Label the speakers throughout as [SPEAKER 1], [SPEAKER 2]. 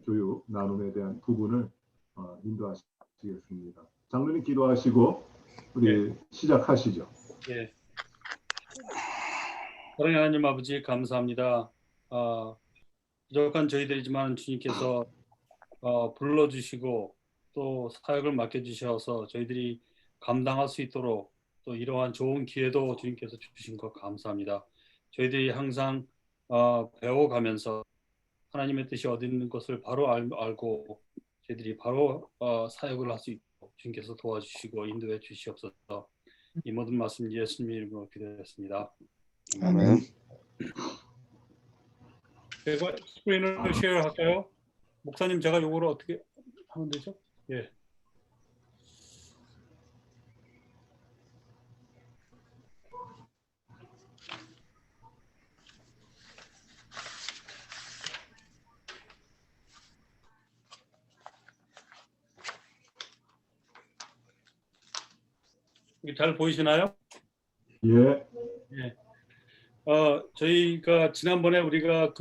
[SPEAKER 1] 교육 나눔에 대한 부분을 인도하시겠습니다. 장로님 기도하시고 우리 시작하시죠.
[SPEAKER 2] 예. 사랑하는 하나님 아버지 감사합니다. 부족한 저희들이지만 주님께서 불러주시고 또 사역을 맡겨주셔서 저희들이 감당할 수 있도록 또 이러한 좋은 기회도 주님께서 주신 것 감사합니다. 저희들이 항상 배워가면서 하나님의 뜻이 어디 있는 것을 바로 알고 저희들이 바로 사역을 할 수 있도록 주님께서 도와주시고 인도해 주시옵소서. 이 모든 말씀 예수님 이름으로 기도했습니다.
[SPEAKER 3] 아멘.
[SPEAKER 2] 제가 스크린을 쉐어할까요? 목사님 제가 요거를 어떻게 하면 되죠? 예. 잘 보이시나요?
[SPEAKER 1] 예.
[SPEAKER 2] 예. 저희가 지난번에 우리가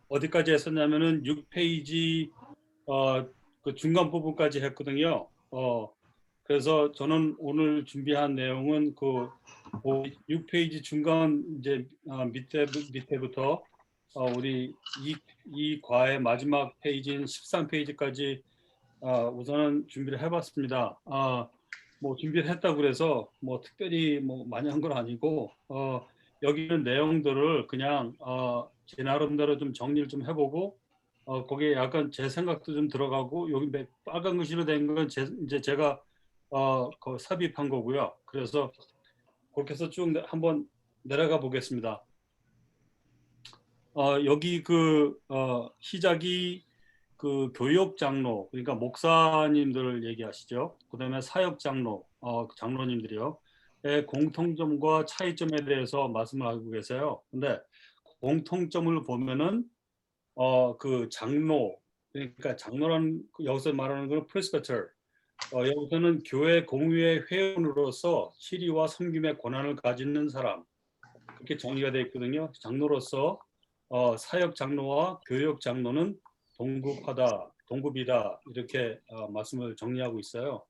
[SPEAKER 2] 어디까지 했었냐면은 6페이지 그 중간 부분까지 했거든요. 그래서 저는 오늘 준비한 내용은 그 6페이지 중간 이제 밑에부터 우리 이 과의 마지막 페이지인 13페이지까지 우선은 준비를 해봤습니다. 뭐 준비를 했다고 그래서 뭐 특별히 뭐 많이 한 건 아니고 여기 있는 내용들을 그냥 제 나름대로 좀 정리를 좀 해보고 거기에 약간 제 생각도 좀 들어가고 여기 빨간 글씨로 된 건 이제 제가 그 삽입한 거고요. 그래서 그렇게 해서 쭉 한번 내려가 보겠습니다. 여기 시작이 그 교역 장로, 그러니까 목사님들을 얘기하시죠. 그다음에 사역 장로, 장로님들이요. 공통점과 차이점에 대해서 말씀을 하고 계세요. 근데 공통점을 보면은 그 장로, 그러니까 장로란 여기서 말하는 건 프레스비터. 여기서는 교회 공의회 회원으로서 시리와 섬김의 권한을 가지는 사람, 그렇게 정의가 되어 있거든요. 장로로서 사역 장로와 교역 장로는 동급하다, 동급이다 이렇게 말씀을 정리하고 있어요.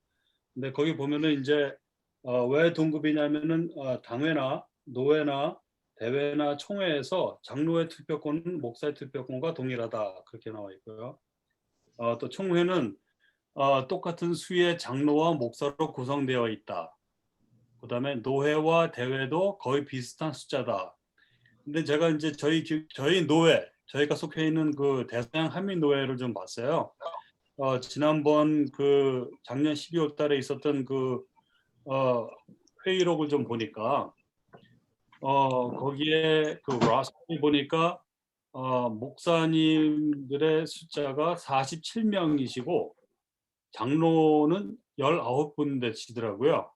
[SPEAKER 2] 근데 거기 보면은 이제 왜 동급이냐면은 당회나 노회나 대회나 총회에서 장로의 투표권은 목사의 투표권과 동일하다 그렇게 나와 있고요. 또 총회는 똑같은 수의 장로와 목사로 구성되어 있다. 그다음에 노회와 대회도 거의 비슷한 숫자다. 근데 제가 이제 저희 노회, 저희가 속해 있는 그 대서양 한민노회를 좀 봤어요. 지난번 그 작년 12월 달에 있었던 회의록을 좀 보니까 거기에 그 라스를 보니까 목사님들의 숫자가 47명이시고 장로는 19분 되시더라고요.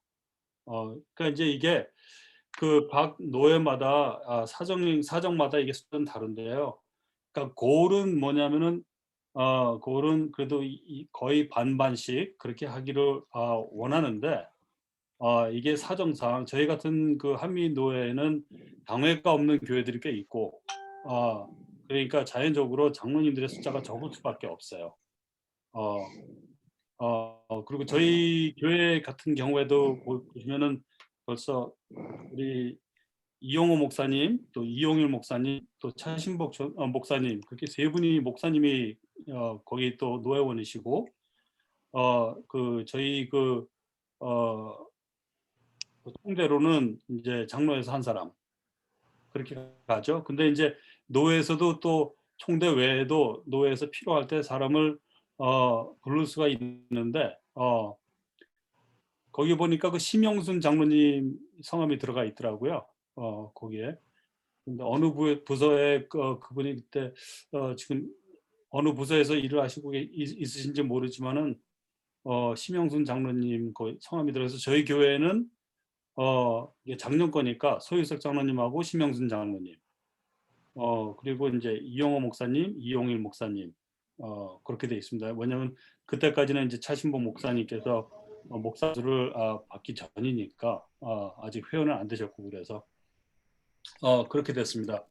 [SPEAKER 2] 그러니까 이제 이게 그 각 노회마다 사정마다 이게 수는 다른데요. 그러니까 골은 뭐냐면은 골은 그래도 거의 반반씩 그렇게 하기를 원하는데 이게 사정상 저희 같은 그 한미 노회에는 당회가 없는 교회들이 꽤 있고 그러니까 자연적으로 장로님들의 숫자가 적을 수밖에 없어요. 그리고 저희 교회 같은 경우에도 보시면은 벌써 우리 이용호 목사님, 또 이용일 목사님, 또 차신복 목사님 그렇게 세 분이 목사님이 거기 또 노회원이시고 그 저희 통대로는 이제 장로에서 한 사람 그렇게 가죠. 근데 이제 노회에서도 또 총대 외에도 노회에서 필요할 때 사람을 부를 수가 있는데 거기 보니까 그 심영순 장로님 성함이 들어가 있더라고요. 거기에. 근데 어느 부서에 그분이 그때 지금 어느 부서에서 일을 하시고 있으신지 모르지만은 심영순 장로님 그 성함이 들어서 저희 교회는 이게 작년 거니까 소유석 장로님하고 심영순 장로님 그리고 이제 이용호 목사님, 이용일 목사님 그렇게 돼 있습니다. 왜냐하면 그때까지는 이제 차신복 목사님께서 목사들을 받기 전이니까 아직 회원은 안 되셨고 그래서 그렇게 됐습니다.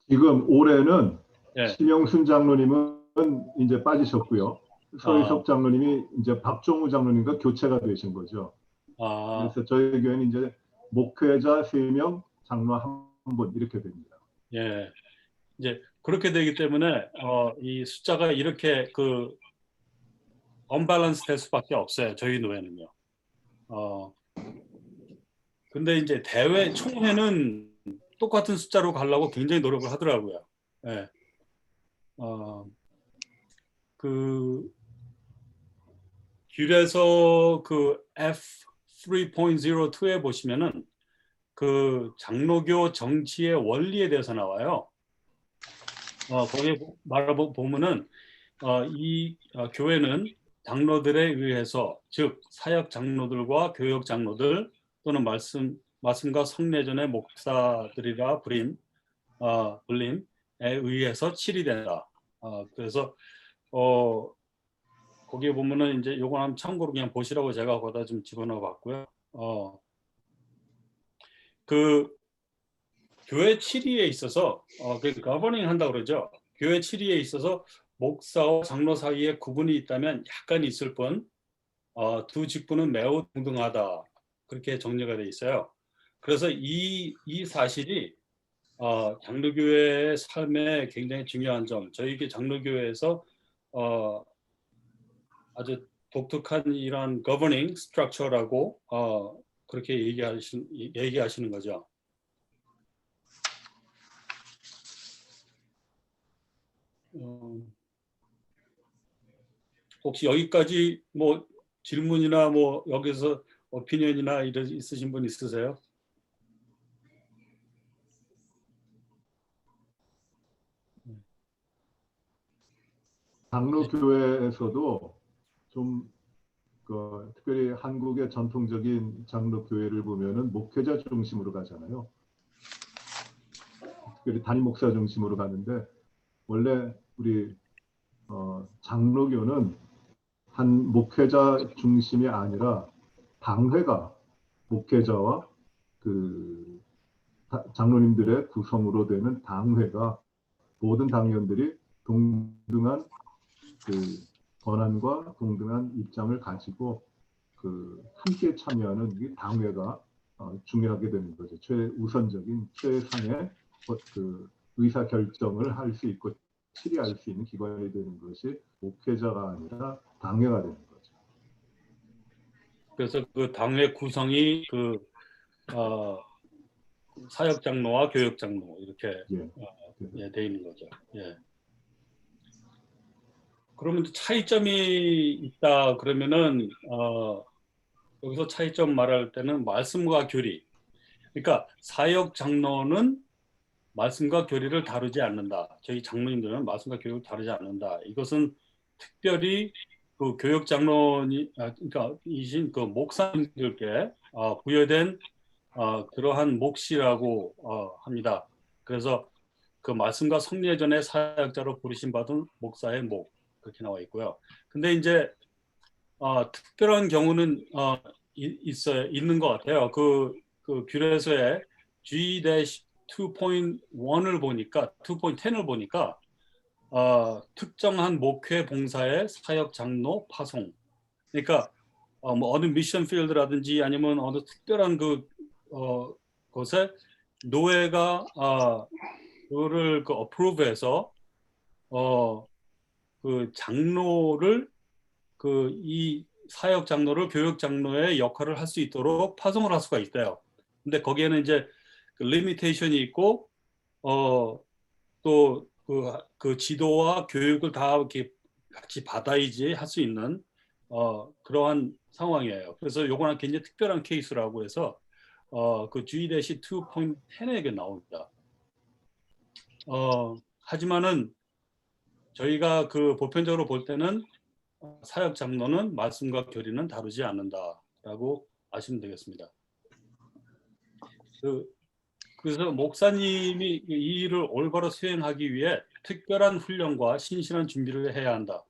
[SPEAKER 1] 지금 올해는
[SPEAKER 2] 예.
[SPEAKER 1] 심영순 장로님은 이제 빠지셨고요. 서희석 장로님이 이제 박종우 장로님과 교체가 되신 거죠. 그래서 저희 교회는 이제 목회자 3명, 장로 1분 이렇게 됩니다.
[SPEAKER 2] 예. 이제 그렇게 되기 때문에 이 숫자가 이렇게 그 언밸런스 될 수밖에 없어요. 저희 노회는요. 근데 이제 대회 총회는 똑같은 숫자로 가려고 굉장히 노력을 하더라고요. 예. 그 귤에서 그 F3.02에 보시면은 그 장로교 정치의 원리에 대해서 나와요. 거기에 보면은 이 교회는 장로들에 의해서, 즉 사역 장로들과 교역 장로들 또는 말씀과 성례전의 목사들이라 불림에 의해서 치리된다. 그래서 거기에 보면은 이제 요건 한번 참고로 그냥 보시라고 제가 거기다 좀 집어넣어 봤고요. 그 교회 치리에 있어서 그 거버닝 한다고 그러죠. 교회 치리에 있어서 목사와 장로 사이에 구분이 있다면 약간 있을 뿐 두 직분은 매우 동등하다. 그렇게 정리가 돼 있어요. 그래서 이 사실이 장로교회의 삶에 굉장히 중요한 점, 저희 장로교회에서 아주 독특한 이런 governing structure라고 그렇게 얘기하시는 거죠. 혹시 여기까지 뭐 질문이나 뭐 여기서 오피니언이나 있으신 분 있으세요?
[SPEAKER 1] 장로교회에서도 좀 특별히 한국의 전통적인 장로교회를 보면은 목회자 중심으로 가잖아요. 특별히 담임 목사 중심으로 가는데 원래 우리 장로교는 한 목회자 중심이 아니라 당회가 목회자와 그 장로님들의 구성으로 되는 당회가 모든 당원들이 동등한 그 권한과 동등한 입장을 가지고 함께 참여하는 이 당회가 중요하게 되는 거죠. 최우선적인 최상의 의사 결정을 할 수 있고 치리할 수 있는 기관이 되는 것이 목회자가 아니라 당회가 되는 거죠.
[SPEAKER 2] 그래서 그 당회 구성이 사역 장로와 교역 장로 이렇게 돼 있는 거죠. 예. 그러면 차이점이 있다 그러면은 여기서 차이점 말할 때는 말씀과 교리. 그러니까 사역 장로는 말씀과 교리를 다루지 않는다. 저희 장로님들은 말씀과 교리를 다루지 않는다. 이것은 특별히 그 교역 장로니 그러니까 이신 그 목사님들께 부여된 그러한 몫이라고 합니다. 그래서 그 말씀과 성례전의 사역자로 부르심 받은 목사의 목 그렇게 나와 있고요. 근데 이제 특별한 경우는 있는 것 같아요. 그 귤에서의 G-2.1을 보니까 2.10을 보니까 특정한 목회 봉사의 사역 장로 파송. 그러니까 뭐 어느 미션 필드라든지 아니면 어느 특별한 곳에 노회가 그거를 어프로브해서 그 장로를 이 사역 장로를 교육 장로의 역할을 할 수 있도록 파송을 할 수가 있대요. 근데 거기에는 이제 그 리미테이션이 있고 또 그 지도와 교육을 다 이렇게 같이 받아야지 할 수 있는 그러한 상황이에요. 그래서 요거는 굉장히 특별한 케이스라고 해서 그 G-2.10에 나옵니다. 하지만은 저희가 그 보편적으로 볼 때는 사역 장로는 말씀과 교리는 다루지 않는다라고 아시면 되겠습니다. 그래서 목사님이 이 일을 올바로 수행하기 위해 특별한 훈련과 신실한 준비를 해야 한다.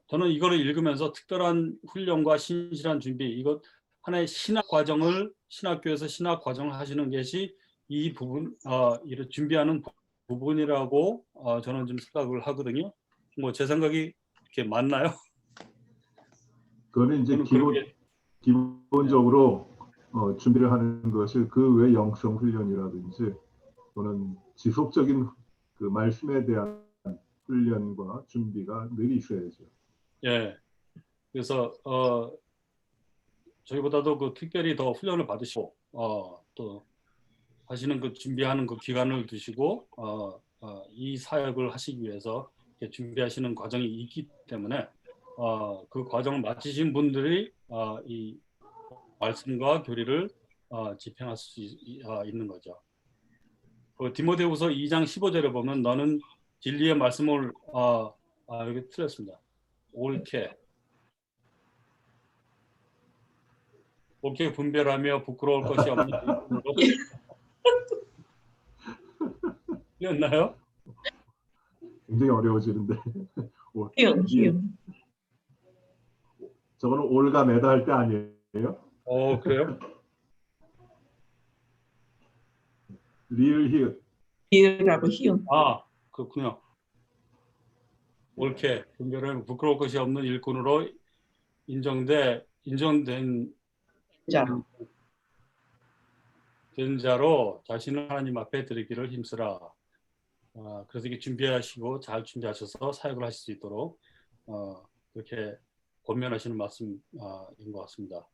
[SPEAKER 2] 저는 이거를 읽으면서 특별한 훈련과 신실한 준비, 이것 하나의 신학교에서 신학 과정을 하시는 것이 이 부분, 이를 준비하는 부분이라고 저는 좀 생각을 하거든요. 뭐 제 생각이 이렇게 맞나요?
[SPEAKER 1] 그거는 이제
[SPEAKER 2] 저는 그렇게
[SPEAKER 1] 기본적으로 준비를 하는 것이 그 외 영성 훈련이라든지 또는 지속적인 그 말씀에 대한 훈련과 준비가 늘 있어야죠.
[SPEAKER 2] 예. 그래서 저희보다도 그 특별히 더 훈련을 받으시고 또 하시는 그 준비하는 그 기간을 두시고 이 사역을 하시기 위해서 이렇게 준비하시는 과정이 있기 때문에 그 과정을 마치신 분들이 이 말씀과 교리를 집행할 수 있는 거죠. 그 디모데후서 2장 15절에 보면 너는 진리의 말씀을 여기 틀렸습니다. 옳게 분별하며 부끄러울 것이 없는 일꾼으로 틀렸나요?
[SPEAKER 1] 굉장히 어려워지는데 이
[SPEAKER 3] 희응.
[SPEAKER 1] 저거는 올가 매다 할 때 아니에요?
[SPEAKER 2] 그래요?
[SPEAKER 1] 리을 히읗.
[SPEAKER 3] 비을하고 희응.
[SPEAKER 2] 그렇군요. 옳게 분별하며 부끄러울 것이 없는 일꾼으로 인정된
[SPEAKER 3] 자,
[SPEAKER 2] 된 자로 자신을 하나님 앞에 드리기를 힘쓰라. 그래서 이게 준비하시고 잘 준비하셔서 사역을 하실 수 있도록 그렇게 권면하시는 말씀인 것 같습니다.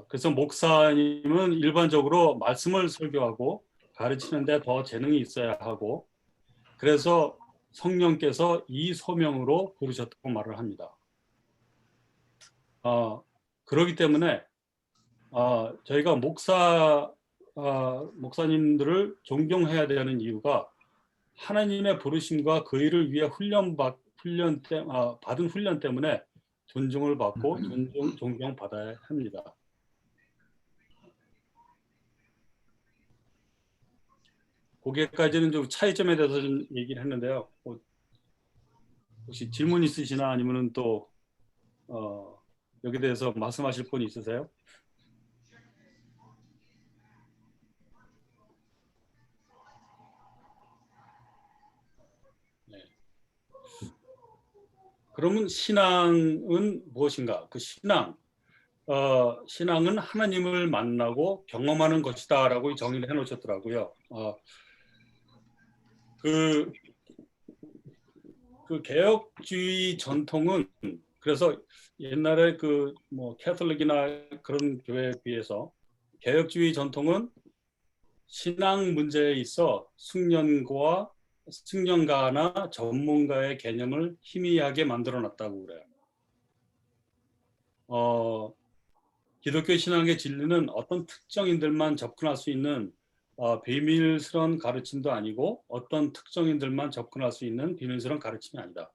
[SPEAKER 2] 그래서 목사님은 일반적으로 말씀을 설교하고 가르치는데 더 재능이 있어야 하고 그래서 성령께서 이 소명으로 부르셨다고 말을 합니다. 그렇기 때문에 저희가 목사님들을 존경해야 되는 이유가 하나님의 부르심과 그 일을 위해 받은 훈련 때문에 존중을 받고 존경받아야 합니다. 거기까지는 좀 차이점에 대해서 좀 얘기를 했는데요. 혹시 질문 있으시나 아니면은 또 여기에 대해서 말씀하실 분이 있으세요? 네. 그러면 신앙은 무엇인가? 그 신앙은 하나님을 만나고 경험하는 것이다라고 정의를 해놓으셨더라고요. 그 개혁주의 전통은 그래서 옛날에 그 뭐 캐톨릭이나 그런 교회에 비해서 개혁주의 전통은 신앙 문제에 있어 숙련가나 전문가의 개념을 희미하게 만들어놨다고 그래요. 기독교 신앙의 진리는 어떤 특정인들만 접근할 수 있는 비밀스러운 가르침도 아니고 어떤 특정인들만 접근할 수 있는 비밀스러운 가르침이 아니다.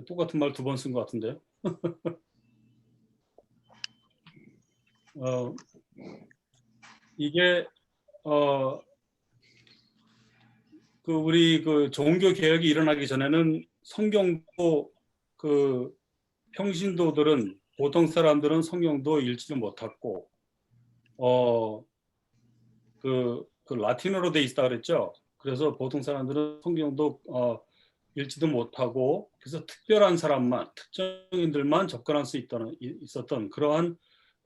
[SPEAKER 2] 똑같은 말 두 번 쓴 것 같은데요. 이게 우리 그 종교 개혁이 일어나기 전에는 성경도 그 평신도들은 보통 사람들은 성경도 읽지를 못했고 그 라틴어로 돼 있다 그랬죠. 그래서 보통 사람들은 성경도 읽지도 못하고 그래서 특별한 사람만 특정인들만 접근할 수 있었던 그러한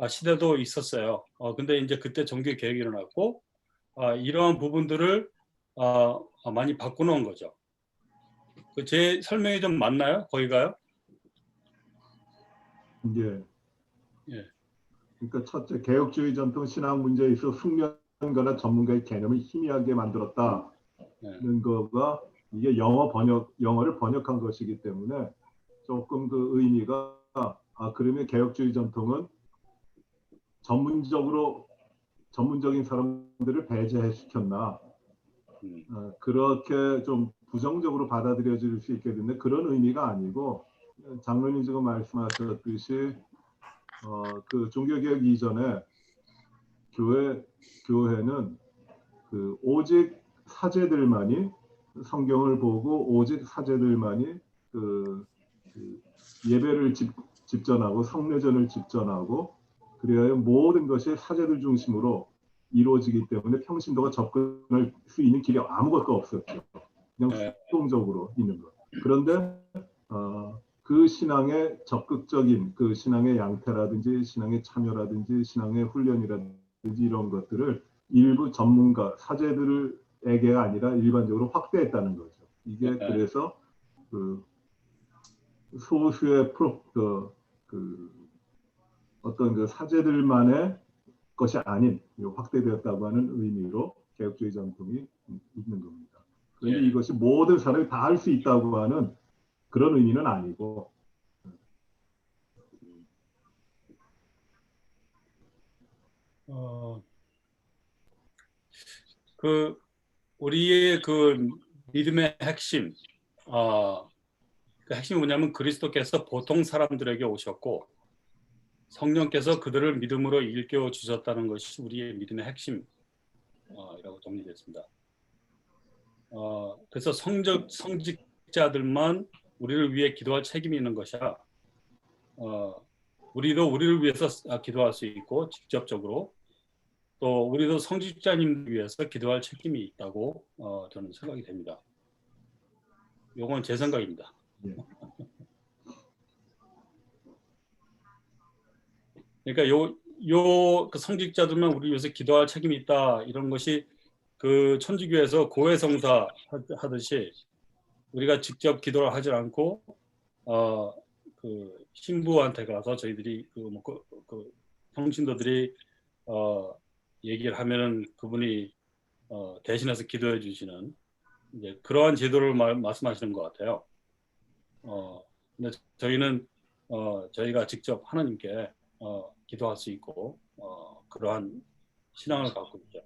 [SPEAKER 2] 시대도 있었어요. 근데 이제 그때 종교 개혁이 일어났고 이러한 부분들을 많이 바꾸는 거죠. 제 설명이 좀 맞나요? 거기가요?
[SPEAKER 1] 예.
[SPEAKER 2] 예.
[SPEAKER 1] 그러니까 첫째 개혁주의 전통 신앙 문제에 있어 숙련가나 전문가의 개념을 희미하게 만들었다는 거가 이게 영어를 번역한 것이기 때문에 조금 그 의미가 그러면 개혁주의 전통은 전문적인 사람들을 배제시켰나 그렇게 좀 부정적으로 받아들여질 수 있게 됐는데 그런 의미가 아니고 장로님 지금 말씀하셨듯이 그 종교개혁 이전에 교회는 그 오직 사제들만이 성경을 보고 오직 사제들만이 그 예배를 집전하고 성례전을 집전하고 그래야 모든 것이 사제들 중심으로 이루어지기 때문에 평신도가 접근할 수 있는 길이 아무것도 없었죠. 그냥 수동적으로 있는 것. 그런데 그 신앙의 적극적인 그 신앙의 양태라든지 신앙의 참여라든지 신앙의 훈련이라든지 이런 것들을 일부 전문가 사제들에게가 아니라 일반적으로 확대했다는 거죠. 이게 그래서 그 소수의 어떤 그 사제들만의 것이 아닌 확대되었다고 하는 의미로 개혁주의 전통이 있는 겁니다. 그런데 이것이 모든 사람이 다 할 수 있다고 하는 그런 의미는 아니고
[SPEAKER 2] 그 우리의 그 믿음의 핵심, 그 핵심이 뭐냐면 그리스도께서 보통 사람들에게 오셨고 성령께서 그들을 믿음으로 일깨워 주셨다는 것이 우리의 믿음의 핵심이라고 정리됐습니다. 그래서 성직자들만 우리를 위해 기도할 책임이 있는 것이야. 우리도 우리를 위해서 기도할 수 있고 직접적으로 또 우리도 성직자님을 위해서 기도할 책임이 있다고 저는 생각이 됩니다. 이건 제 생각입니다. 그러니까 그 성직자들만 우리 위해서 기도할 책임이 있다 이런 것이 그 천주교에서 고해성사 하듯이 우리가 직접 기도를 하지 않고 그 신부한테 가서 저희들이 그 평신도들이 얘기를 하면은 그분이 대신해서 기도해 주시는 이제 그러한 제도를 말씀하시는 것 같아요. 근데 저희는 저희가 직접 하나님께 기도할 수 있고 그러한 신앙을 갖고 있죠.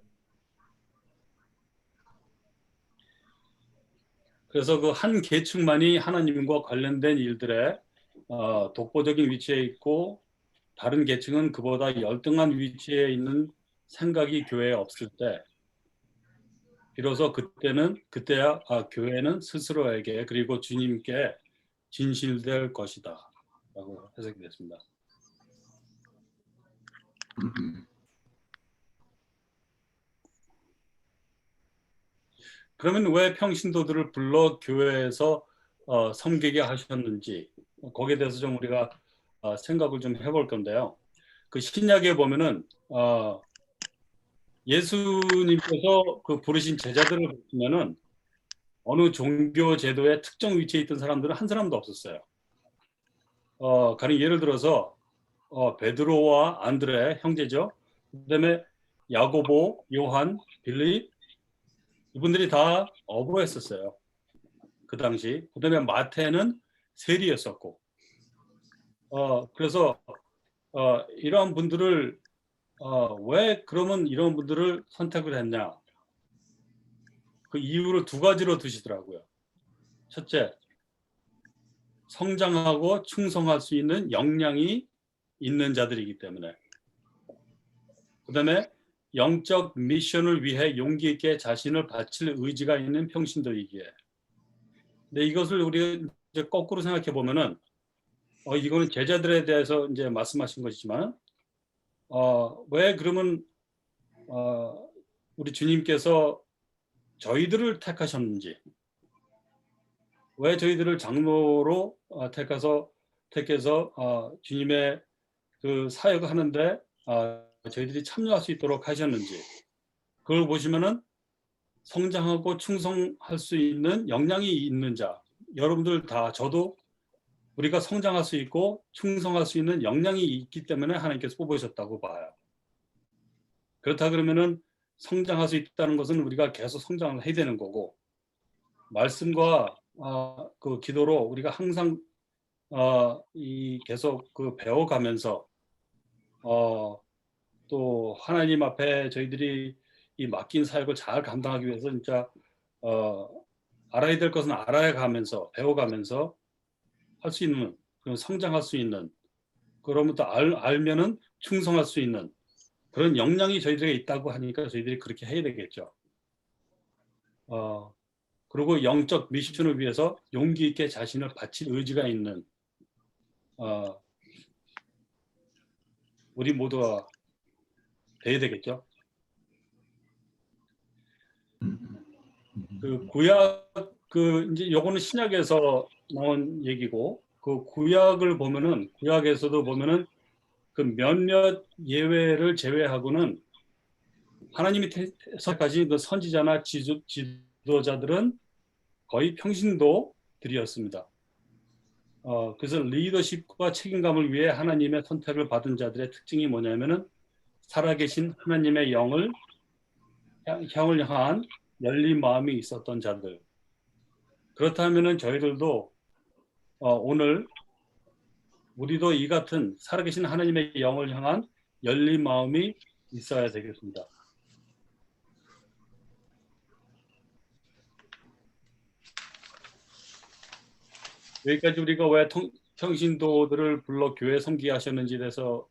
[SPEAKER 2] 그래서 그 한 계층만이 하나님과 관련된 일들에 독보적인 위치에 있고 다른 계층은 그보다 열등한 위치에 있는 생각이 교회에 없을 때 비로소 그때야 교회는 스스로에게 그리고 주님께 진실될 것이다 라고 해석이 됐습니다. 그러면 왜 평신도들을 불러 교회에서 섬기게 하셨는지 거기에 대해서 좀 우리가 생각을 좀 해볼 건데요. 그 신약에 보면은 예수님께서 그 부르신 제자들을 보시면은 어느 종교 제도의 특정 위치에 있던 사람들은 한 사람도 없었어요. 가령 예를 들어서 베드로와 안드레 형제죠. 그다음에 야고보, 요한, 빌립 이분들이 다 어부했었어요. 그 당시. 그다음에 마태는 세리였었고. 그래서 이러한 분들을 왜 그러면 이런 분들을 선택을 했냐? 그 이유를 두 가지로 두시더라고요. 첫째, 성장하고 충성할 수 있는 역량이 있는 자들이기 때문에. 그다음에 영적 미션을 위해 용기 있게 자신을 바칠 의지가 있는 평신도이기에. 근데 이것을 우리가 이제 거꾸로 생각해 보면은 이거는 제자들에 대해서 이제 말씀하신 것이지만 왜 그러면 우리 주님께서 저희들을 택하셨는지, 왜 저희들을 장로로 택해서 주님의 그 사역을 하는데 저희들이 참여할 수 있도록 하셨는지, 그걸 보시면은 성장하고 충성할 수 있는 역량이 있는 자, 여러분들 다 저도 우리가 성장할 수 있고 충성할 수 있는 역량이 있기 때문에 하나님께서 뽑으셨다고 봐요. 그렇다 그러면은 성장할 수 있다는 것은 우리가 계속 성장을 해야 되는 거고, 말씀과 그 기도로 우리가 항상 계속 그 배워가면서 또 하나님 앞에 저희들이 이 맡긴 사역을 잘 감당하기 위해서 진짜 알아야 될 것은 알아가면서 배워가면서 할 수 있는, 성장할 수 있는, 그러면서 알면은 충성할 수 있는 그런 역량이 저희들에게 있다고 하니까 저희들이 그렇게 해야 되겠죠. 그리고 영적 미션을 위해서 용기 있게 자신을 바칠 의지가 있는 우리 모두가 돼야 되겠죠. 그 구약 그 이제 요거는 신약에서 나온 얘기고 그 구약을 보면은 구약에서도 보면은 그 몇몇 예외를 제외하고는 하나님이 선택하신 그 선지자나 지도자들은 거의 평신도들이었습니다. 그래서 리더십과 책임감을 위해 하나님의 선택을 받은 자들의 특징이 뭐냐면은 살아계신 하나님의 형을 향한 열린 마음이 있었던 자들. 그렇다면은 저희들도 오늘 우리도 이 같은 살아계신 하나님의 영을 향한 열린 마음이 있어야 되겠습니다. 여기까지 우리가 왜 평신도들을 불러 교회 섬기게 하셨는지에 대해서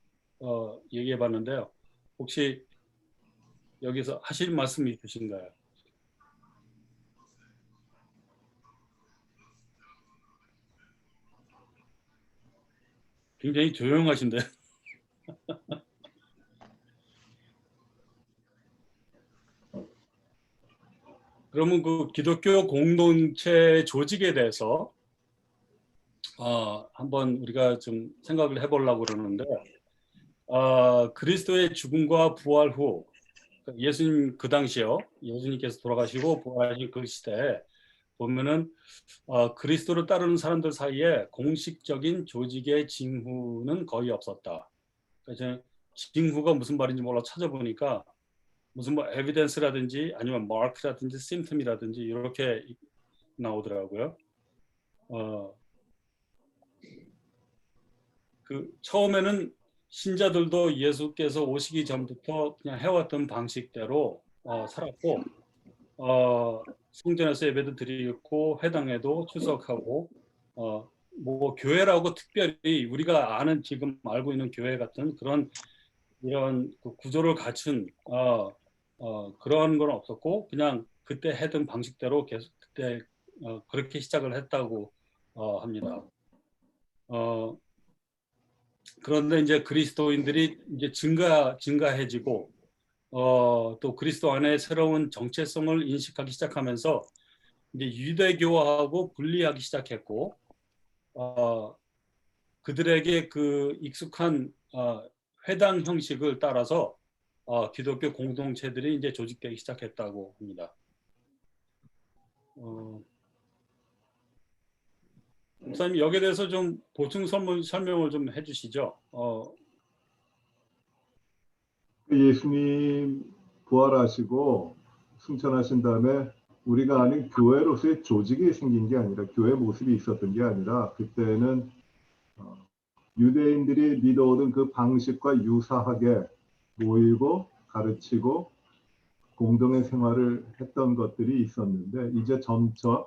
[SPEAKER 2] 얘기해 봤는데요. 혹시 여기서 하실 말씀이 있으신가요? 굉장히 조용하신데. 그러면 그 기독교 공동체 조직에 대해서 한번 우리가 좀 생각을 해보려고 그러는데 그리스도의 죽음과 부활 후 예수님 그 당시요 예수님께서 돌아가시고 부활하신 그 시대에 보면은 그리스도를 따르는 사람들 사이에 공식적인 조직의 징후는 거의 없었다. 그래서 징후가 무슨 말인지 몰라 찾아보니까 무슨 뭐 에비던스라든지 아니면 마크라든지 심텀이라든지 이렇게 나오더라고요. 그 처음에는 신자들도 예수께서 오시기 전부터 그냥 해왔던 방식대로 살았고 성전에서 예배도 드리고 회당에도 출석하고 뭐 교회라고 특별히 우리가 아는 지금 알고 있는 교회 같은 그런 이런 그 구조를 갖춘 그런 건 없었고 그냥 그때 했던 방식대로 계속 그때 그렇게 시작을 했다고 합니다. 그런데 이제 그리스도인들이 이제 증가해지고 또 그리스도 안에 새로운 정체성을 인식하기 시작하면서 이제 유대교하고 분리하기 시작했고 그들에게 그 익숙한 회당 형식을 따라서 기독교 공동체들이 이제 조직되기 시작했다고 합니다. 목사님 여기에 대해서 좀 보충 설명을 좀 해주시죠.
[SPEAKER 1] 예수님 부활하시고 승천하신 다음에 우리가 아는 교회로서의 조직이 생긴 게 아니라 교회 모습이 있었던 게 아니라 그때는 유대인들이 믿어오던 그 방식과 유사하게 모이고 가르치고 공동의 생활을 했던 것들이 있었는데 이제 점차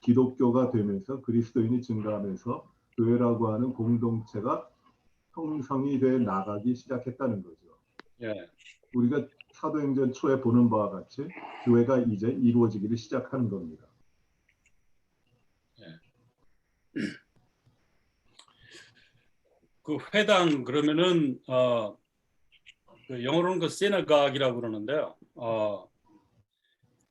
[SPEAKER 1] 기독교가 되면서 그리스도인이 증가하면서 교회라고 하는 공동체가 형성이 돼 나가기 시작했다는 거죠.
[SPEAKER 2] 예.
[SPEAKER 1] 우리가 사도행전 초에 보는 바와 같이 교회가 이제 이루어지기를 시작하는 겁니다.
[SPEAKER 2] 예. 그 회당 그러면은 그 영어로는 그 시나고그이라고 그러는데요.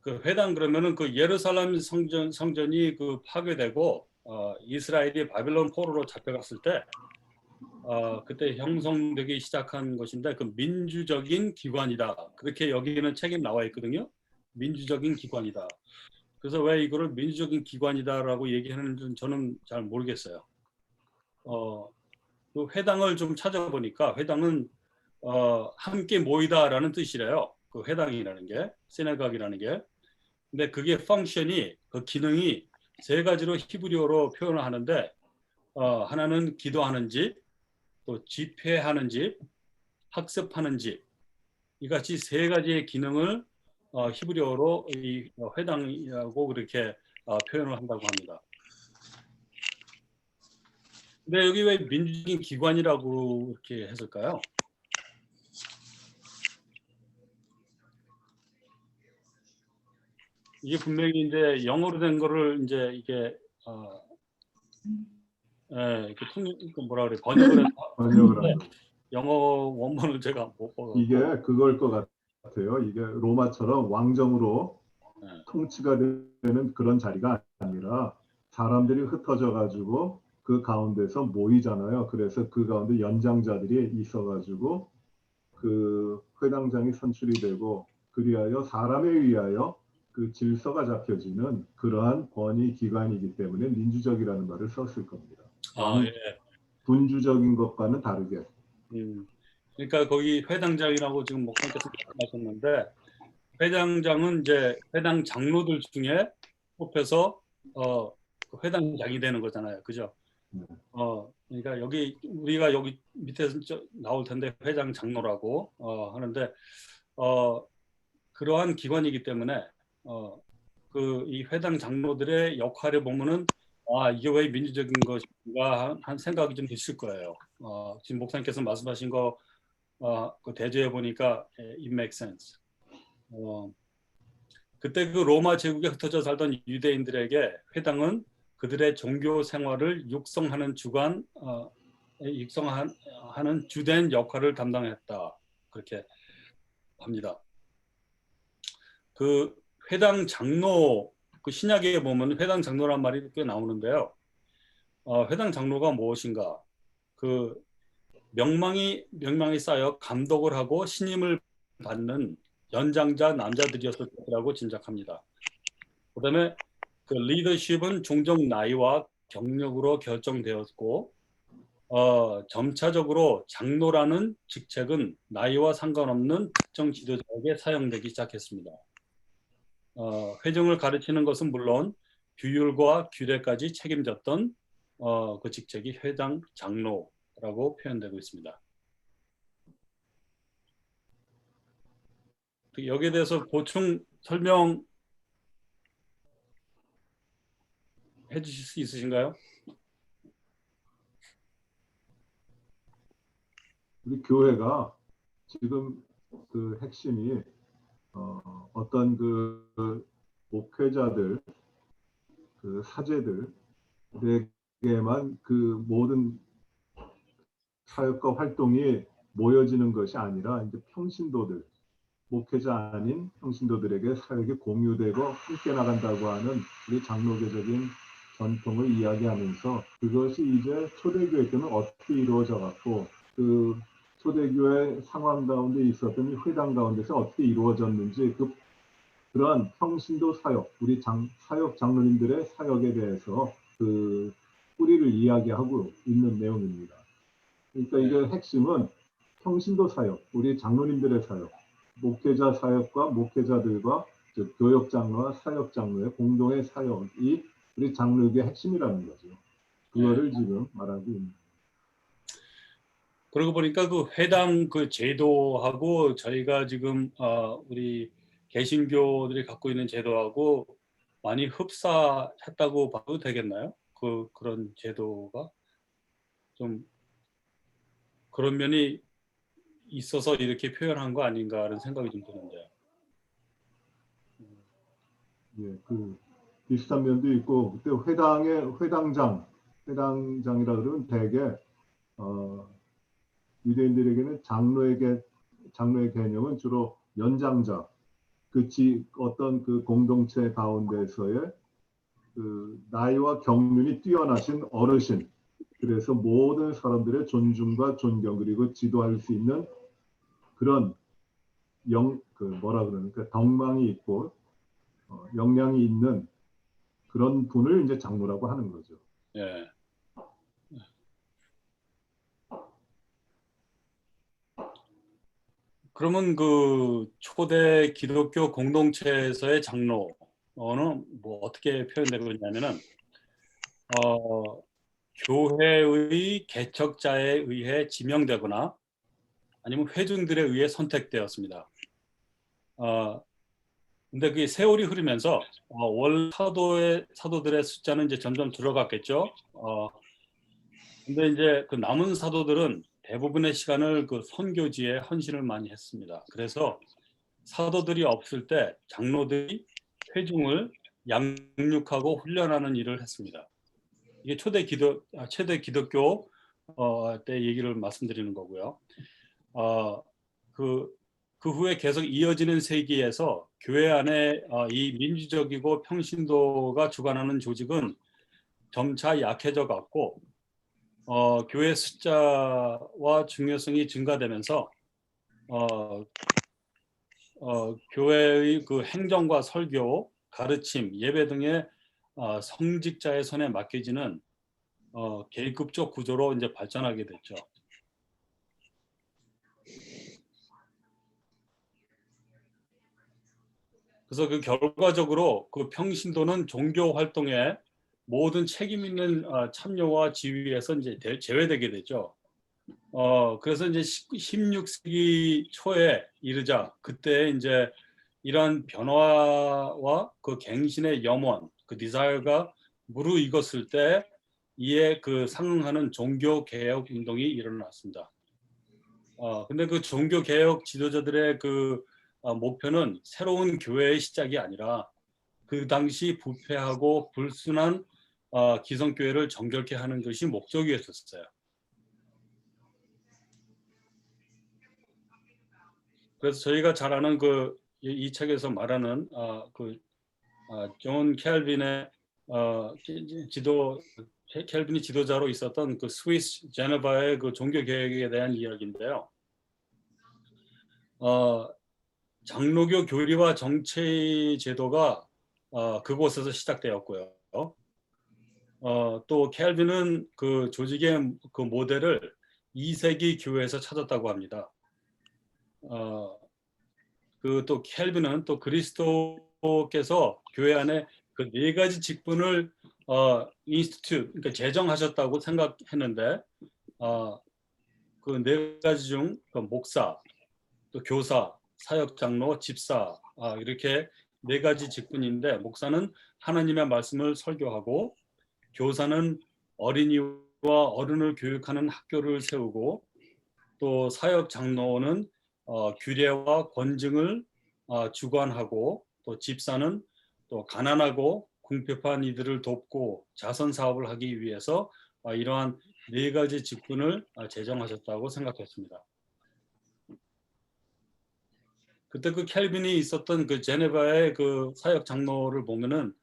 [SPEAKER 2] 그 회당 그러면은 그 예루살렘 성전이 그 파괴되고 이스라엘이 바빌론 포로로 잡혀갔을 때 그때 형성되기 시작한 것인데 그 민주적인 기관이다. 그렇게 여기는 책에 나와 있거든요. 민주적인 기관이다. 그래서 왜 이거를 민주적인 기관이다라고 얘기하는지 저는 잘 모르겠어요. 그 회당을 좀 찾아보니까 회당은 함께 모이다라는 뜻이래요. 그 회당이라는 게, 시나고그라는 게. 근데 그게 펑션이, 그 기능이 세 가지로 히브리어로 표현을 하는데 하나는 기도하는 집, 또 집회하는 집, 학습하는 집. 이같이 세 가지의 기능을 히브리어로 이 회당이라고 그렇게 표현을 한다고 합니다. 근데 여기 왜 민주적인 기관이라고 이렇게 했을까요? 이게 분명히 이제 영어로 된 거를 이제 이게 그 뭐라 그래 번역을
[SPEAKER 1] 번역을
[SPEAKER 2] 영어 원문을 제가 못 보고
[SPEAKER 1] 이게 그걸 것 같아요. 이게 로마처럼 왕정으로 통치가 되는 그런 자리가 아니라 사람들이 흩어져 가지고 그 가운데서 모이잖아요. 그래서 그 가운데 연장자들이 있어가지고 그 회당장이 선출이 되고 그리하여 사람에 의하여 그 질서가 잡혀지는 그러한 권위 기관이기 때문에 민주적이라는 말을 썼을 겁니다.
[SPEAKER 2] 예.
[SPEAKER 1] 군주적인 것과는 다르게.
[SPEAKER 2] 그러니까 거기 회당장이라고 지금 목사님께서 말씀하셨는데 회당장은 이제 회당 장로들 중에 뽑혀서 그 회당장이 되는 거잖아요, 그죠? 그러니까 여기 우리가 여기 밑에서 나올 텐데 회장 장로라고 하는데 그러한 기관이기 때문에 그 이 회당 장로들의 역할을 보면은 이게 왜 민주적인 것인가 한 생각이 좀 드실 거예요. 지금 목사님께서 말씀하신 거 그 대조해 보니까 it makes sense. 그때 그 로마 제국에 흩어져 살던 유대인들에게 회당은 그들의 종교 생활을 육성하는 육성하는 주된 역할을 담당했다. 그렇게 합니다. 그 회당 장로, 그 신약에 보면 회당 장로란 말이 꽤 나오는데요. 회당 장로가 무엇인가? 그 명망이 쌓여 감독을 하고 신임을 받는 연장자 남자들이었을 거라고 짐작합니다. 그다음에 그 리더십은 종종 나이와 경력으로 결정되었고 점차적으로 장로라는 직책은 나이와 상관없는 특정 지도자에게 사용되기 시작했습니다. 회중을 가르치는 것은 물론 규율과 규례까지 책임졌던 그 직책이 회당 장로라고 표현되고 있습니다. 여기에 대해서 보충 설명해 주실 수 있으신가요?
[SPEAKER 1] 우리 교회가 지금 그 핵심이 어떤 그 목회자들, 그 사제들에게만 그 모든 사역과 활동이 모여지는 것이 아니라 이제 평신도들, 목회자 아닌 평신도들에게 사역이 공유되고 함께 나간다고 하는 우리 장로교적인 전통을 이야기하면서 그것이 이제 초대교회 때는 어떻게 이루어져 갔고 그 초대교회 상황 가운데 있었던 회당 가운데서 어떻게 이루어졌는지 그러한 평신도 사역, 우리 사역 장로님들의 사역에 대해서 그 뿌리를 이야기하고 있는 내용입니다. 그러니까 이게 핵심은 평신도 사역, 우리 장로님들의 사역, 목회자 사역과 목회자들과 즉 교역 장로와 사역 장로의 공동의 사역이 우리 장로교의 핵심이라는 거죠. 그거를 지금 말하고 있는.
[SPEAKER 2] 그러고 보니까 그 회당 그 제도하고 저희가 지금 우리 개신교들이 갖고 있는 제도하고 많이 흡사했다고 봐도 되겠나요? 그런 제도가 좀 그런 면이 있어서 이렇게 표현한 거 아닌가라는 생각이 좀 드는데요.
[SPEAKER 1] 예, 그 비슷한 면도 있고 그때 회당장이라 그러면 대개 유대인들에게는 장로의 개념은 주로 연장자, 어떤 그 공동체 가운데서의 그 나이와 경륜이 뛰어나신 어르신, 그래서 모든 사람들의 존중과 존경 그리고 지도할 수 있는 그런 덕망이 있고 역량이 있는 그런 분을 이제 장로라고 하는 거죠.
[SPEAKER 2] 예. 그러면 그 초대 기독교 공동체에서의 장로는 뭐 어떻게 표현되고 있냐면은 교회의 개척자에 의해 지명되거나 아니면 회중들에 의해 선택되었습니다. 근데 그게 세월이 흐르면서 월 사도들의 숫자는 이제 점점 줄어갔겠죠. 근데 이제 그 남은 사도들은 대부분의 시간을 그 선교지에 헌신을 많이 했습니다. 그래서 사도들이 없을 때 장로들이 회중을 양육하고 훈련하는 일을 했습니다. 이게 최대 기독교 때 얘기를 말씀드리는 거고요. 그 그 후에 계속 이어지는 세기에서 교회 안에 이 민주적이고 평신도가 주관하는 조직은 점차 약해져 갔고 교회 숫자와 중요성이 증가되면서 교회의 그 행정과 설교, 가르침, 예배 등의 성직자의 손에 맡겨지는 계급적 구조로 이제 발전하게 됐죠. 그래서 그 결과적으로 그 평신도는 종교 활동에 모든 책임 있는 참여와 지휘에서 이제 제외되게 되죠. 그래서 이제 16세기 초에 이르자 그때 이제 이러한 변화와 그 갱신의 염원, 그 디자이어가 무르익었을 때 이에 그 상응하는 종교 개혁 운동이 일어났습니다. 근데 그 종교 개혁 지도자들의 그 목표는 새로운 교회의 시작이 아니라 그 당시 부패하고 불순한 기성교회를 정결케 하는 것이 목적이었었어요. 그래서 저희가 잘 아는 그 이 책에서 말하는 존 켈빈의 켈빈이 지도자로 있었던 그 스위스 제네바의 그 종교 개혁에 대한 이야기인데요. 장로교 교리와 정치 제도가 그곳에서 시작되었고요. 또 켈빈은 그 조직의 그 모델을 2세기 교회에서 찾았다고 합니다. 그 또 켈빈은 또 그리스도께서 교회 안에 그 네 가지 직분을 인스티튜트 그러니까 제정하셨다고 생각했는데 그 네 가지 중 그 목사, 또 교사, 사역 장로, 집사 이렇게 네 가지 직분인데 목사는 하나님의 말씀을 설교하고 교사는 어린이와 어른을 교육하는 학교를 세우고 또 사역 장로는 규례와 권증을 주관하고 또 집사는 또 가난하고 궁핍한 이들을 돕고 자선 사업을 하기 위해서 이러한 네 가지 직분을 제정하셨다고 생각했습니다. 그때 그 켈빈이 있었던 그 제네바의 그 사역 장로를 보면은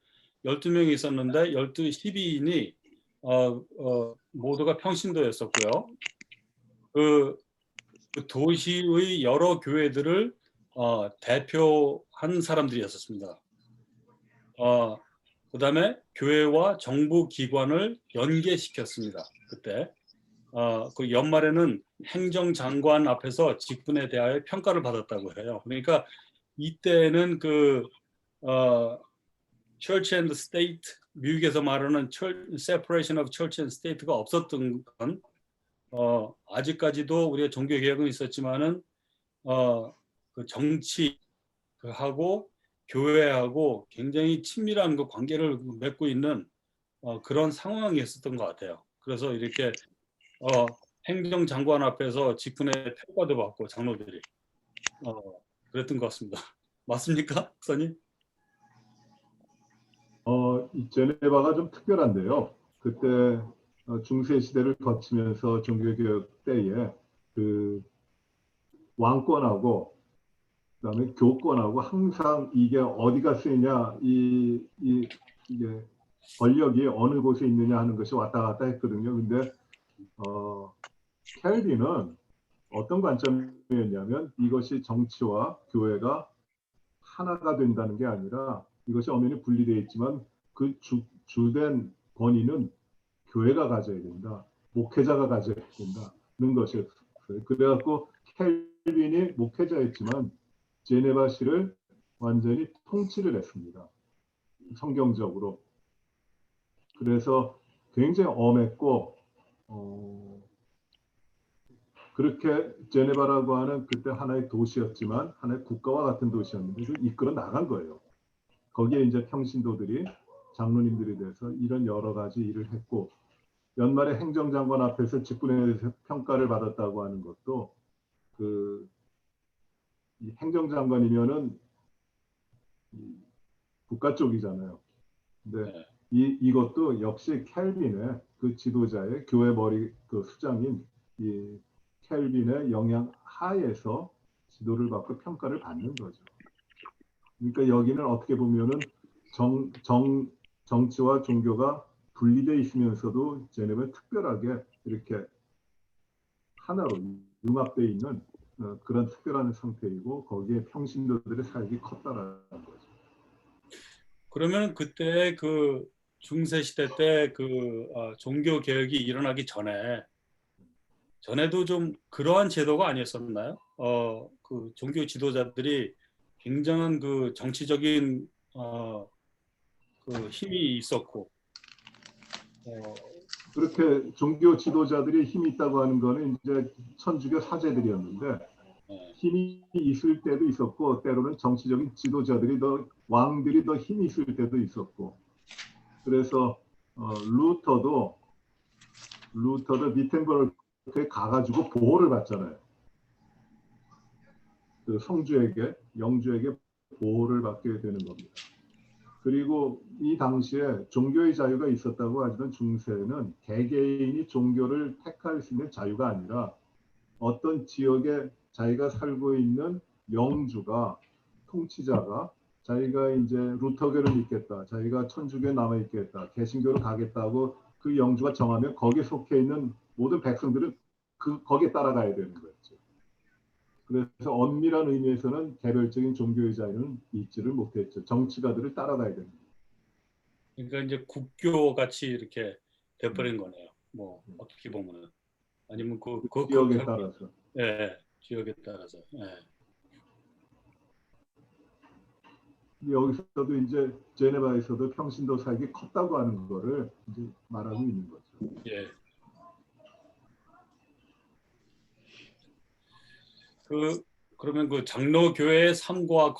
[SPEAKER 2] 12명이 있었는데 12인이 모두가 평신도였었고요. 그 도시의 여러 교회들을 대표한 사람들이었습니다. 그다음에 교회와 정부 기관을 연계시켰습니다. 그때 그 연말에는 행정장관 앞에서 직분에 대하여 평가를 받았다고 해요. 그러니까 이때는 그 Church and State, 미국에서 말하는 Separation of Church and State가 없었던 건 아직까지도 우리가 종교 개혁은 있었지만은 그 정치하고 교회하고 굉장히 친밀한 그 관계를 맺고 있는 그런 상황이었었던 것 같아요. 그래서 이렇게 행정장관 앞에서 직분에 평가도 받고 장로들이 그랬던 것 같습니다. 맞습니까, 목사님?
[SPEAKER 1] 이 제네바가 좀 특별한데요. 그때 중세 시대를 거치면서 종교개혁 때에 그 왕권하고 그다음에 교권하고 항상 이게 어디가 쓰이냐 이게 권력이 어느 곳에 있느냐 하는 것이 왔다 갔다 했거든요. 근데 켈빈은 어떤 관점이었냐면 이것이 정치와 교회가 하나가 된다는 게 아니라 이것이 엄연히 분리되어 있지만 그 주된 권위는 교회가 가져야 된다. 목회자가 가져야 된다는 것이었어요. 그래갖고 켈빈이 목회자였지만 제네바시를 완전히 통치를 했습니다. 성경적으로. 그래서 굉장히 엄했고 그렇게 제네바라고 하는 그때 하나의 도시였지만 하나의 국가와 같은 도시였는데 이끌어 나간 거예요. 거기에 이제 평신도들이 장로님들이 돼서 이런 여러 가지 일을 했고 연말에 행정장관 앞에서 직분에 대해서 평가를 받았다고 하는 것도 이 행정장관이면은 국가 쪽이잖아요. 근데 이것도 역시 켈빈의 그 지도자의 교회 머리 그 수장인 이 켈빈의 영향 하에서 지도를 받고 평가를 받는 거죠. 그러니까 여기는 어떻게 보면은 정치와 종교가 분리되어 있으면서도 제네바는 특별하게 이렇게 하나로 융합되어 있는 그런 특별한 상태이고 거기에 평신도들의 사역이 컸다라는 거죠.
[SPEAKER 2] 그러면 그때 그 중세 시대 때 그 종교 개혁이 일어나기 전에도 좀 그러한 제도가 아니었었나요? 그 종교 지도자들이 굉장한 그 정치적인 그 힘이 있었고
[SPEAKER 1] 그렇게 종교 지도자들이 힘이 있다고 하는 거는 이제 천주교 사제들이었는데 힘이 있을 때도 있었고 때로는 정치적인 지도자들이 왕들이 더 힘이 있을 때도 있었고 그래서 루터도 비텐버르크에 가가지고 보호를 받잖아요. 그 성주에게 영주에게 보호를 받게 되는 겁니다. 그리고 이 당시에 종교의 자유가 있었다고 하지만 중세는 개개인이 종교를 택할 수 있는 자유가 아니라 어떤 지역에 자기가 살고 있는 영주가 통치자가 자기가 이제 루터교를 믿겠다, 자기가 천주교에 남아 있겠다, 개신교로 가겠다고 그 영주가 정하면 거기에 속해 있는 모든 백성들은 거기에 따라가야 되는 거였죠. 그래서 엄밀한 의미에서는 개별적인 종교의 자유는 있지를 못했죠. 정치가들을 따라가야 됩니다.
[SPEAKER 2] 그러니까 이제 국교 같이 이렇게 돼버린 거네요. 뭐 어떻게 보면은 아니면 그
[SPEAKER 1] 지역에 따라서.
[SPEAKER 2] 예, 지역에 따라서. 예.
[SPEAKER 1] 여기서도 이제 제네바에서도 평신도 사역이 컸다고 하는 거를 이제 말하고 있는 거죠.
[SPEAKER 2] 예. 그러면 그 장로 교회의 삶과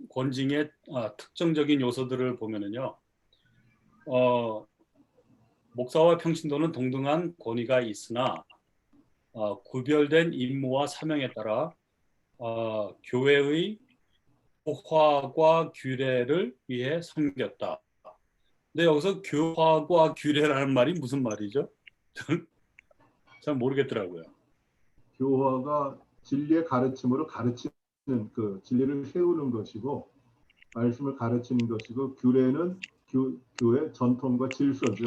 [SPEAKER 2] 권징의 특정적인 요소들을 보면은요. 목사와 평신도는 동등한 권위가 있으나 구별된 임무와 사명에 따라 교회의 교화과 규례를 위해 섬겼다. 근데 여기서 교화과 규례라는 말이 무슨 말이죠? 잘 모르겠더라고요.
[SPEAKER 1] 교화가 진리의 가르침으로 가르치는 그 진리를 세우는 것이고 말씀을 가르치는 것이고 규례는 교회 전통과 질서죠.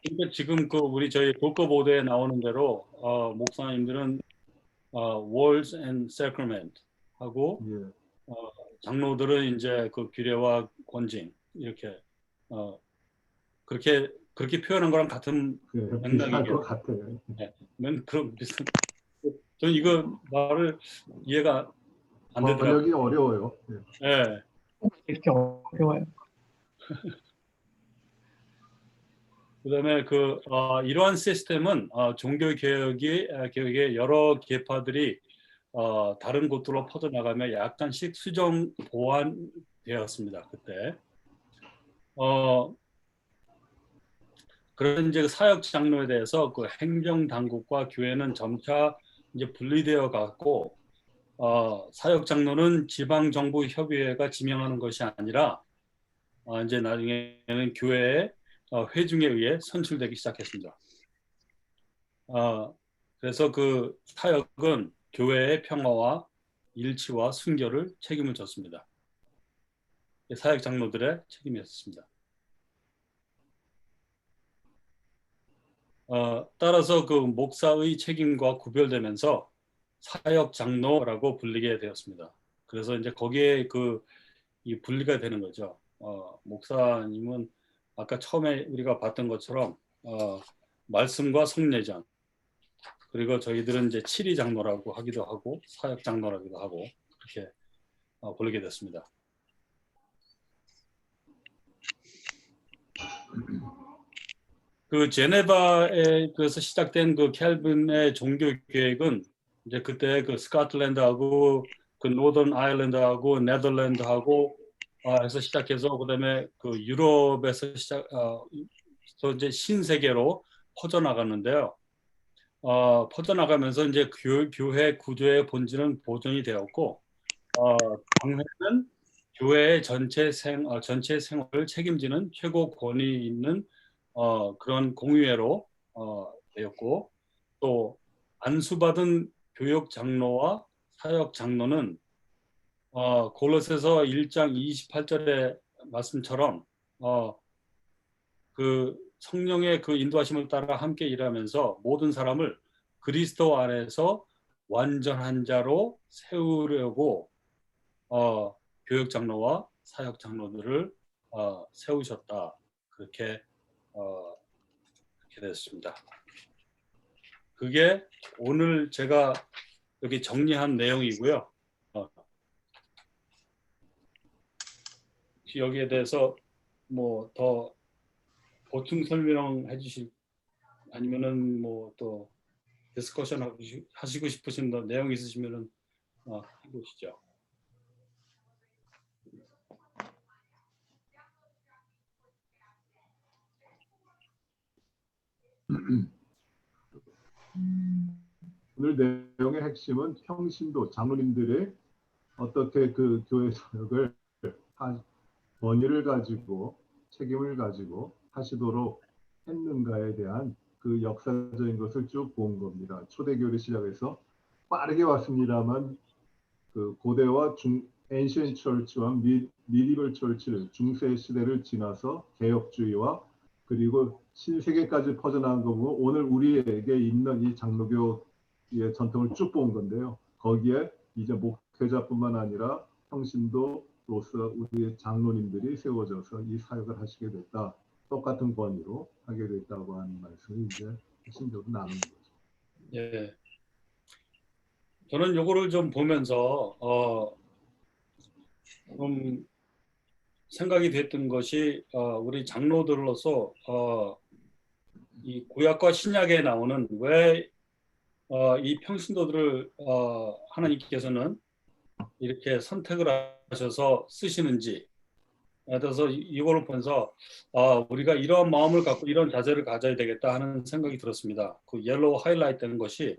[SPEAKER 2] 그러니까 지금 우리 저희 독거 보도에 나오는 대로 목사님들은 words and sacrament 하고
[SPEAKER 1] 예.
[SPEAKER 2] 장로들은 이제 그 규례와 권징 이렇게 그렇게 표현한 거랑 같은
[SPEAKER 1] 비슷할 것 같아요.
[SPEAKER 2] 네, 그럼 비슷한. 저는 이거 말을 이해가 안 되더라고요.
[SPEAKER 1] 번역이 어려워요.
[SPEAKER 2] 네.
[SPEAKER 3] 이렇게 어려워요.
[SPEAKER 2] 그다음에 이러한 시스템은 종교 개혁의 여러 계파들이 다른 곳으로 퍼져나가며 약간씩 수정 보완되었습니다. 그때. 그런 이제 사역 장로에 대해서 그 행정 당국과 교회는 점차 이제 분리되어 갔고 사역 장로는 지방 정부 협의회가 지명하는 것이 아니라 이제 나중에는 교회의 회중에 의해 선출되기 시작했습니다. 그래서 그 사역은 교회의 평화와 일치와 순결을 책임을 졌습니다. 사역 장로들의 책임이었습니다. 따라서 그 목사의 책임과 구별되면서 사역 장로라고 불리게 되었습니다. 그래서 이제 거기에 이 분리가 되는 거죠. 목사님은 아까 처음에 우리가 봤던 것처럼 말씀과 성례장 그리고 저희들은 이제 칠위 장로라고 하기도 하고 사역 장로라기도 하고 그렇게 불리게 됐습니다. 그 제네바에서 시작된 그 켈빈의 종교 계획은 이제 그때 그 스코틀랜드하고 그 노던 아일랜드하고 네덜란드하고 해서 시작해서 그다음에 그 유럽에서 이제 신세계로 퍼져나갔는데요. 퍼져나가면서 이제 교회 구조의 본질은 보존이 되었고 당회는 교회의 전체 생활을 책임지는 최고 권위 있는 그런 공의회로 되었고 또 안수받은 교역 장로와 사역 장로는 골로새서 1장 28절의 말씀처럼 그 성령의 그 인도하심을 따라 함께 일하면서 모든 사람을 그리스도 안에서 완전한 자로 세우려고 교역 장로와 사역 장로들을 세우셨다. 그렇게 됐습니다. 그게 오늘 제가 여기 정리한 내용이고요. 여기에 대해서 뭐 더 보충 설명해 주실 아니면은 뭐 또 디스커션 하시고 싶으신 내용 있으시면은 해보시죠.
[SPEAKER 1] 오늘 내용의 핵심은 평신도 장로님들의 어떻게 그 교회 사역을 권위를 가지고 책임을 가지고 하시도록 했는가에 대한 그 역사적인 것을 쭉 본 겁니다. 초대교회를 시작해서 빠르게 왔습니다만 그 고대와 Ancient Church와 Medieval Church를 중세 시대를 지나서 개혁주의와 그리고 신세계까지 퍼져나간 거 보면 오늘 우리에게 있는 이 장로교의 전통을 쭉 본 건데요. 거기에 이제 목회자뿐만 아니라 평신도로서 우리 장로님들이 세워져서 이 사역을 하시게 됐다. 똑같은 권위로 하게 됐다고 하는 말씀을 이제 핵심적으로 나누는 거죠.
[SPEAKER 2] 예. 저는 요거를 좀 보면서 좀 생각이 됐던 것이 우리 장로들로서 이 구약과 신약에 나오는 왜 이 평신도들을 하나님께서는 이렇게 선택을 하셔서 쓰시는지 그래서 이거를 보면서 우리가 이런 마음을 갖고 이런 자세를 가져야 되겠다 하는 생각이 들었습니다. 그 옐로우 하이라이트 되는 것이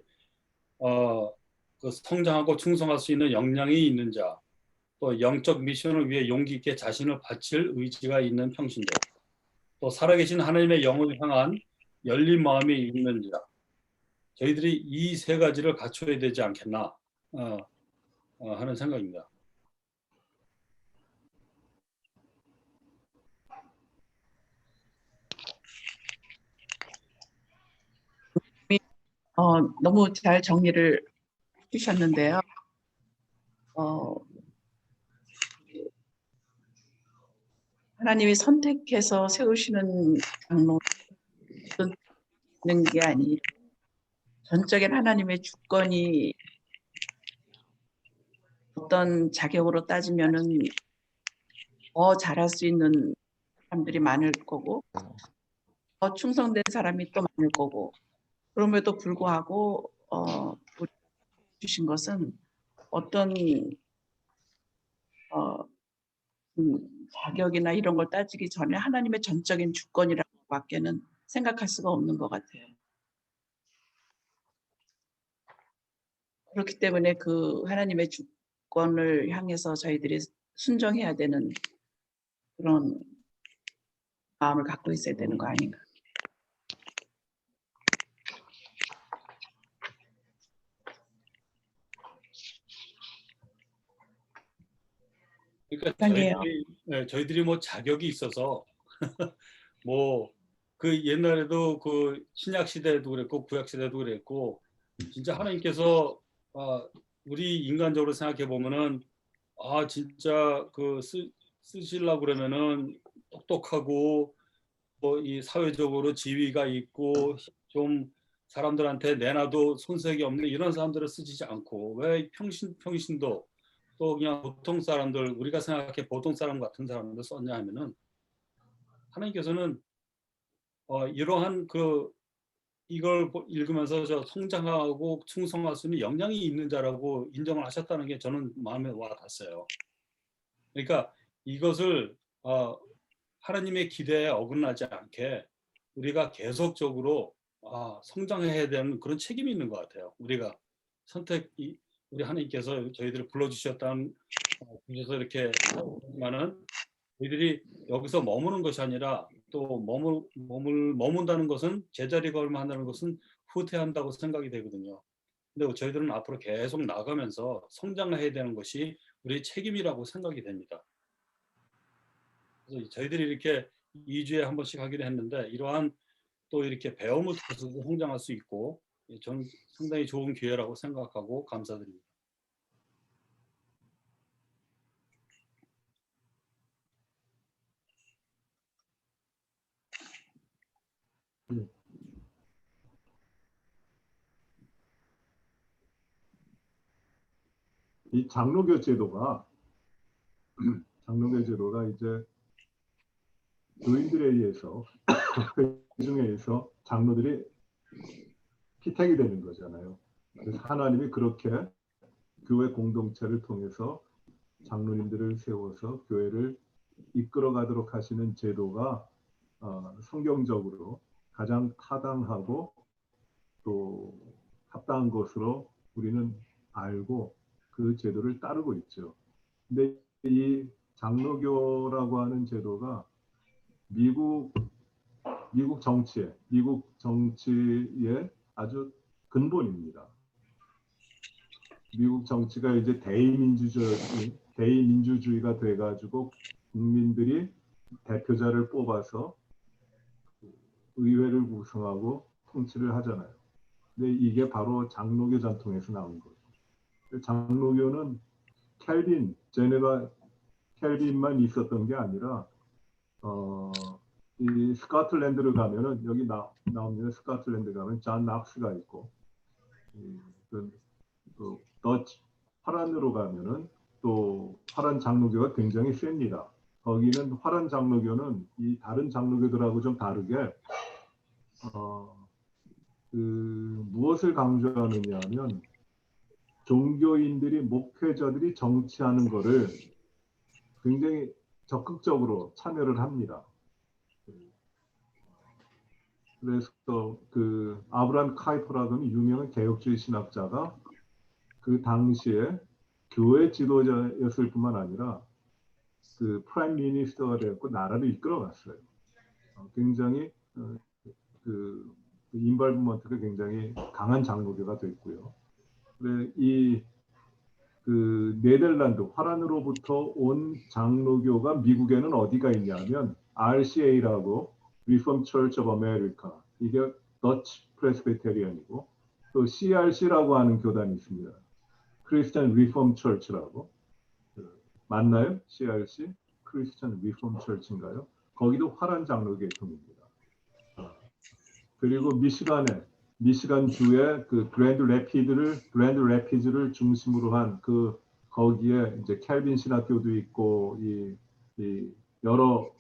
[SPEAKER 2] 그 성장하고 충성할 수 있는 역량이 있는 자, 또 영적 미션을 위해 용기 있게 자신을 바칠 의지가 있는 평신도, 또 살아계신 하나님의 영을 향한 열린 마음이 있는 자, 저희들이 이 세 가지를 갖춰야 되지 않겠나 하는 생각입니다.
[SPEAKER 3] 너무 잘 정리를 해주셨는데요. 하나님이 선택해서 세우시는 장로는 있는 게 아니라 전적인 하나님의 주권이 어떤 자격으로 따지면은 더 잘할 수 있는 사람들이 많을 거고 더 충성된 사람이 또 많을 거고 그럼에도 불구하고 주신 것은 어떤 자격이나 이런 걸 따지기 전에 하나님의 전적인 주권이라고밖에는 생각할 수가 없는 것 같아요. 그렇기 때문에 그 하나님의 주권을 향해서 저희들이 순종해야 되는 그런 마음을 갖고 있어야 되는 거 아닌가.
[SPEAKER 2] 그러니까 저희들이 뭐 자격이 있어서 뭐 그 옛날에도 그 신약 시대에도 그랬고 구약 시대도 그랬고 진짜 하나님께서 우리 인간적으로 생각해 보면은 진짜 그 쓰시려고 그러면은 똑똑하고 뭐 이 사회적으로 지위가 있고 좀 사람들한테 내놔도 손색이 없는 이런 사람들을 쓰지 않고 왜 평신도 또 그냥 보통 사람들 우리가 생각해 보통 사람 같은 사람들 썼냐 하면은 하나님께서는 이러한 이걸 읽으면서 저 성장하고 충성할 수 있는 역량이 있는 자라고 인정을 하셨다는 게 저는 마음에 와 닿았어요. 그러니까 이것을 하나님의 기대에 어긋나지 않게 우리가 계속적으로 성장해야 되는 그런 책임이 있는 것 같아요. 우리가 우리 하나님께서 저희들을 불러주셔서 이렇게 하지만은 저희들이 여기서 머무는 것이 아니라 또 머문다는 것은 제자리걸음한다는 것은 후퇴한다고 생각이 되거든요. 근데 저희들은 앞으로 계속 나가면서 성장해야 되는 것이 우리의 책임이라고 생각이 됩니다. 그래서 저희들이 이렇게 2주에 한 번씩 하기로 했는데 이러한 또 이렇게 배움을 통해서도 성장할 수 있고 저는 상당히 좋은 기회라고 생각하고 감사드립니다.
[SPEAKER 1] 이 장로교 제도가 이제 교인들에 의해서 회중에 의해서 장로들이 피택이 되는 거잖아요. 그래서 하나님이 그렇게 교회 공동체를 통해서 장로님들을 세워서 교회를 이끌어 가도록 하시는 제도가 성경적으로 가장 타당하고 또 합당한 것으로 우리는 알고 그 제도를 따르고 있죠. 근데 이 장로교라고 하는 제도가 미국 정치의 아주 근본입니다. 미국 정치가 이제 대의민주주의가 돼가지고 국민들이 대표자를 뽑아서 의회를 구성하고 통치를 하잖아요. 근데 이게 바로 장로교 전통에서 나온 거죠. 장로교는 제네바 켈빈만 있었던 게 아니라 이 스코틀랜드를 가면은 여기 나오면 스코틀랜드 가면 존 낙스가 있고 또 더치 화란으로 가면은 또 화란 장로교가 굉장히 셉니다. 거기는 화란 장로교는 이 다른 장로교들하고 좀 다르게 무엇을 강조하느냐 하면 종교인들이 목회자들이 정치하는 거를 굉장히 적극적으로 참여를 합니다. 그래서 그 아브라함 카이퍼라는 유명한 개혁주의 신학자가 그 당시에 교회 지도자였을 뿐만 아니라 그 프라임 미니스터가 되었고 나라를 이끌어갔어요. 굉장히 그 인발브먼트가 굉장히 강한 장로교가 됐고요. 그래 그 네덜란드 화란으로부터 온 장로교가 미국에는 어디가 있냐면 RCA라고 Reformed Church of America, 이게 Dutch Presbyterian이고 또 CRC라고 하는 교단이 있습니다. Christian Reformed Church라고. 맞나요? CRC? Christian Reformed Church인가요? 거기도 화란 장로 계통입니다. 그리고 미시간 주의 그 그랜드 레피즈를 중심으로 한 거기에 이제 켈빈 신학교도 있고 이 여러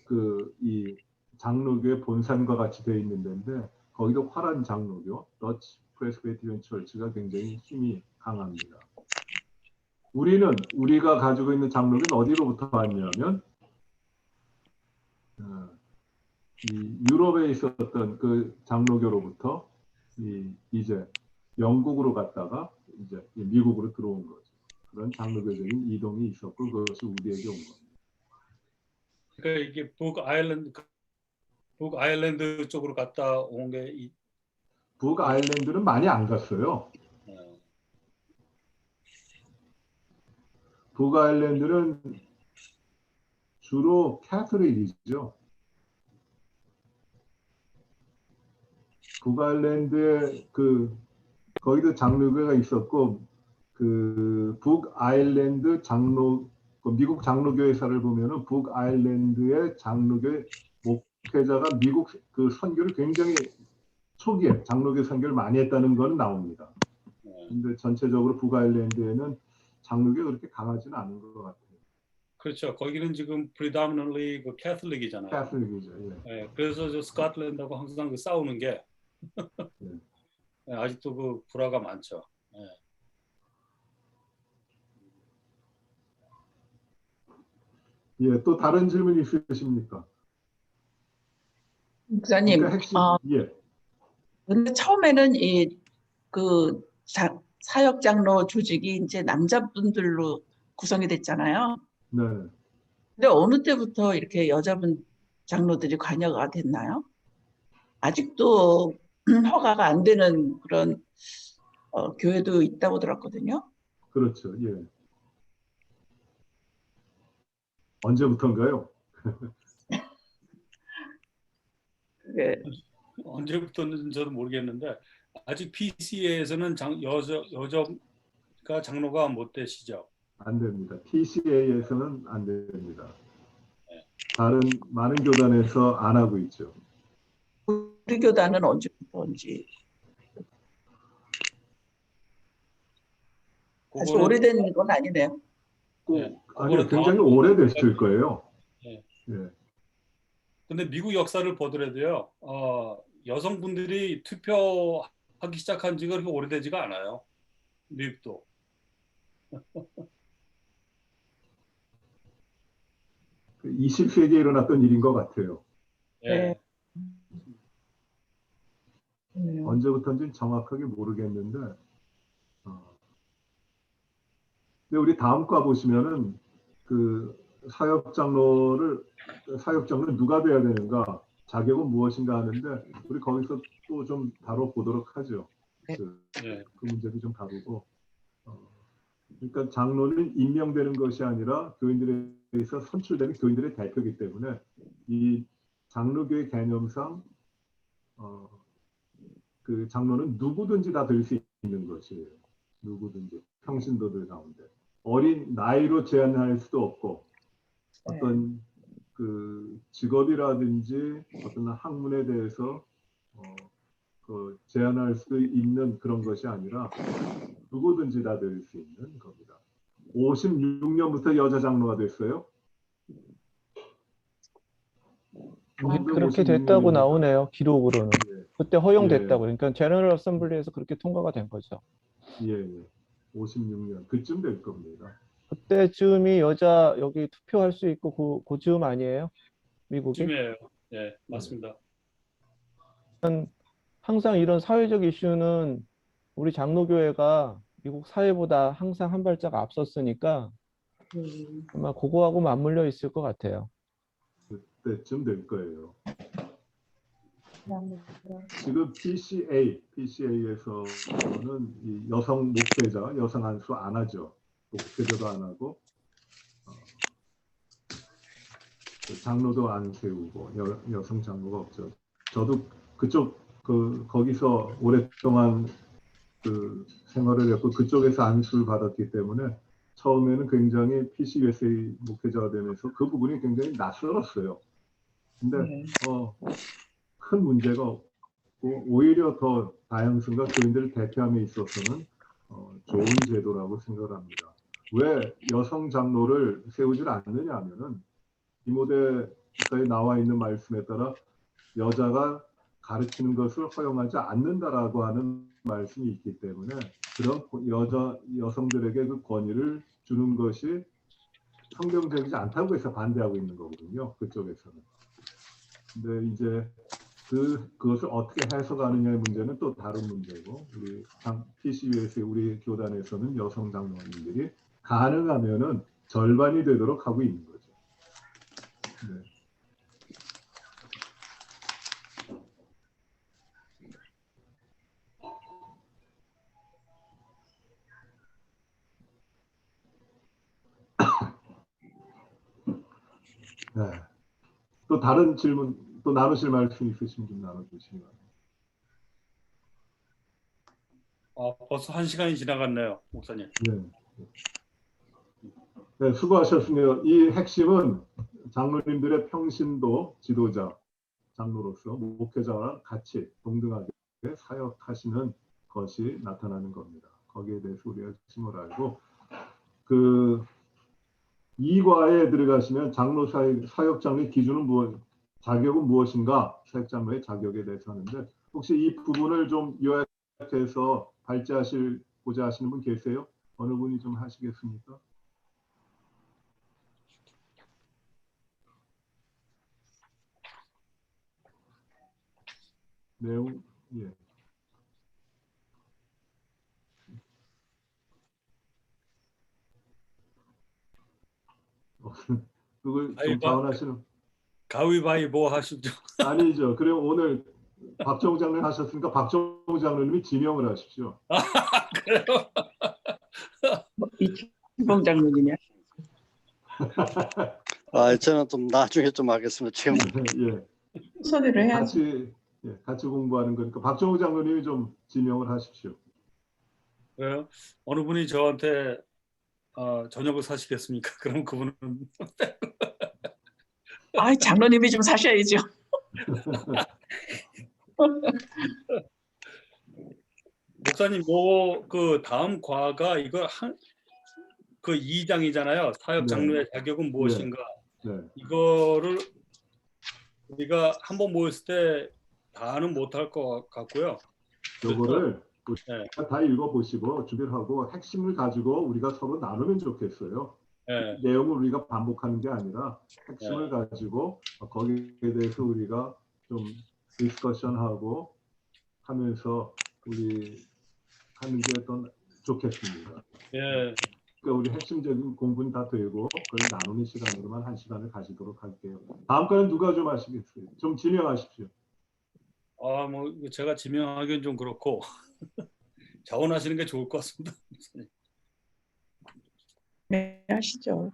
[SPEAKER 1] 이 장로교의 본산과 같이 되어 있는 데인데 거기도 화란 장로교, 더치 프레스비테리안 처치가 굉장히 힘이 강합니다. 우리가 가지고 있는 장로교는 어디로부터 왔냐면 이 유럽에 있었던 그 장로교로부터 이제 영국으로 갔다가 이제 미국으로 들어온 거죠. 그런 장로교적인 이동이 있었고 그것이 우리에게 온 겁니다.
[SPEAKER 2] 그러니까 이게 북 아일랜드 쪽으로 갔다 온 게
[SPEAKER 1] 북 아일랜드는 많이 안 갔어요. 북 아일랜드는 주로 캐톨릭이죠. 북아일랜드에 거기도 장로교가 있었고 북아일랜드 미국 장로교회사를 보면은 북아일랜드의 장로교 목회자가 미국 선교를 굉장히 초기에 장로교 선교를 많이 했다는 건 나옵니다. 근데 전체적으로 북아일랜드에는 장로교가 그렇게 강하지는 않은 것 같아요.
[SPEAKER 2] 그렇죠. 거기는 지금 predominantly 그 캐톨릭이잖아요.
[SPEAKER 1] 캐톨릭이죠. 예.
[SPEAKER 2] 예, 그래서 저 스코틀랜드하고 항상 싸우는 게 예, 아직도 그 불화가 많죠. 예.
[SPEAKER 1] 예, 또 다른 질문 있으십니까?
[SPEAKER 3] 목사님,
[SPEAKER 1] 그러니까 핵심, 예.
[SPEAKER 3] 근데 처음에는 사역 장로 조직이 이제 남자분들로 구성이 됐잖아요.
[SPEAKER 1] 네.
[SPEAKER 3] 근데 어느 때부터 이렇게 여자분 장로들이 관여가 됐나요? 아직도 허가가 안 되는 그런 교회도 있다고 들었거든요.
[SPEAKER 1] 그렇죠. 예. 언제부터인가요?
[SPEAKER 3] 그게
[SPEAKER 2] 언제부터는 저도 모르겠는데 아직 PCA에서는 여자가 장로가 못 되시죠?
[SPEAKER 1] 안 됩니다. PCA에서는 안 됩니다.
[SPEAKER 2] 네.
[SPEAKER 1] 다른 많은 교단에서 안 하고 있죠.
[SPEAKER 3] 우리 교단은 언제부터인지 아주
[SPEAKER 2] 그거는
[SPEAKER 3] 오래된 건 아니네요.
[SPEAKER 2] 네,
[SPEAKER 1] 아니요,
[SPEAKER 2] 그거는
[SPEAKER 1] 굉장히
[SPEAKER 2] 다음
[SPEAKER 1] 오래됐을 거예요.
[SPEAKER 2] 네.
[SPEAKER 1] 예.
[SPEAKER 2] 근데 미국 역사를 보더라도요, 여성분들이 투표하기 시작한 지가 그렇게 오래되지가 않아요. 미국도.
[SPEAKER 1] 20세기에 일어났던 일인 것 같아요.
[SPEAKER 2] 예.
[SPEAKER 1] 언제부터인지는 정확하게 모르겠는데, 근데 우리 다음 과 보시면은 그 사역장로는 누가 돼야 되는가, 자격은 무엇인가 하는데 우리 거기서 또 좀 다뤄보도록 하죠. 그 문제도 좀 다루고. 그러니까 장로는 임명되는 것이 아니라 교인들에서 선출되는 교인들의 대표이기 때문에 이 장로교의 개념상 그 장로는 누구든지 다 될 수 있는 것이에요. 누구든지 평신도들 가운데 어린 나이로 제한할 수도 없고 어떤 그 직업이라든지 어떤 학문에 대해서 그 제한할 수 있는 그런 것이 아니라 누구든지 다 될 수 있는 겁니다. 56년부터 여자 장로가 됐어요.
[SPEAKER 4] 그렇게 됐다고
[SPEAKER 1] 1956년입니다.
[SPEAKER 4] 나오네요. 기록으로는.
[SPEAKER 1] 예.
[SPEAKER 4] 그때 허용됐다고. 그러니까 제너럴 어셈블리에서 그렇게 통과가 된 거죠.
[SPEAKER 1] 예, 56년 그쯤 될 겁니다.
[SPEAKER 4] 그때쯤이 여자 여기 투표할 수 있고 그쯤 아니에요? 미국이?
[SPEAKER 2] 쯤이에요. 예, 맞습니다.
[SPEAKER 4] 항상 이런 사회적 이슈는 우리 장로교회가 미국 사회보다 항상 한 발짝 앞섰으니까 아마 그거하고 맞물려 있을 것 같아요.
[SPEAKER 1] 그때쯤 될 거예요. 지금 PCA에서는 이 여성 목회자, 여성 안수 안 하죠. 목회자도 안 하고 장로도 안 세우고 여성 장로가 없죠. 저도 거기서 오랫동안 그 생활을 했고 그쪽에서 안수를 받았기 때문에 처음에는 굉장히 PCUSA 목회자가 되면서 그 부분이 굉장히 낯설었어요. 근데 큰 문제가 없고 오히려 더 다양성과 교인들을 대표함에 있어서는 좋은 제도라고 생각을 합니다. 왜 여성 장로를 세우질 않느냐 하면은 디모데서에 나와 있는 말씀에 따라 여자가 가르치는 것을 허용하지 않는다라고 하는 말씀이 있기 때문에 그런 여성들에게 그 권위를 주는 것이 성경적이지 않다고 해서 반대하고 있는 거거든요. 그쪽에서는. 근데 이제 그것을 어떻게 해석하느냐의 문제는 또 다른 문제고 우리 PCUS의 우리 교단에서는 여성 장로님들이 가능하면은 절반이 되도록 하고 있는 거죠. 네. 네. 또 다른 질문, 또 나누실 말씀 있으신 분 나눠주시면.
[SPEAKER 2] 벌써 1시간이 지나갔네요, 목사님.
[SPEAKER 1] 네. 네, 수고하셨습니다. 이 핵심은 장로님들의 평신도 지도자, 장로로서 목회자와 같이 동등하게 사역하시는 것이 나타나는 겁니다. 거기에 대해서 우리가 핵심을 알고 그 2과에 들어가시면 장로 사역장로의 기준은 자격은 무엇인가? 사역장로의 자격에 대해서 하는데 혹시 이 부분을 좀 요약해서 발제하시고자 하시는 분 계세요? 어느 분이 좀 하시겠습니까? 내용, 예. 그걸 좀 자원하시는
[SPEAKER 2] 가위바위보 하시죠.
[SPEAKER 1] 아니죠. 그럼 오늘 박정우 장로님 하셨으니까 박정우 장로님이 지명을 하십시오.
[SPEAKER 2] 그래요?
[SPEAKER 3] 이주봉 장로님이야.
[SPEAKER 5] 저는 좀 나중에 좀 하겠습니다. 지금
[SPEAKER 1] 예,
[SPEAKER 3] 순서대로 해야지.
[SPEAKER 1] 같이 공부하는 거니까 박정우 장로님이 좀 지명을 하십시오.
[SPEAKER 2] 그래요? 어느 분이 저한테 저녁을 사시겠습니까? 그럼 그분은
[SPEAKER 3] 아, 장로님이 좀 사셔야죠.
[SPEAKER 2] 목사님, 그 다음 과가 이거 그 2장이잖아요. 사역 장로의 자격은 무엇인가?
[SPEAKER 1] 네.
[SPEAKER 2] 이거를 우리가 한번 모였을 때 다는 못할 것 같고요.
[SPEAKER 1] 요거를
[SPEAKER 2] 네.
[SPEAKER 1] 다 읽어보시고 준비하고 핵심을 가지고 우리가 서로 나누면 좋겠어요.
[SPEAKER 2] 네.
[SPEAKER 1] 내용을 우리가 반복하는 게 아니라 핵심을 가지고 거기에 대해서 우리가 좀 디스커션하고 하면서 우리 하는 게 더 좋겠습니다.
[SPEAKER 2] 예.
[SPEAKER 1] 그러니까 우리 핵심적인 공부는 다 되고 그걸 나누는 시간으로만 1시간을 가지도록 할게요. 다음 거는 누가 좀 하시겠어요? 좀 진행하십시오.
[SPEAKER 2] 뭐 제가 지명하기는 좀 그렇고 자원하시는 게 좋을 것 같습니다.
[SPEAKER 3] 네, 하시죠.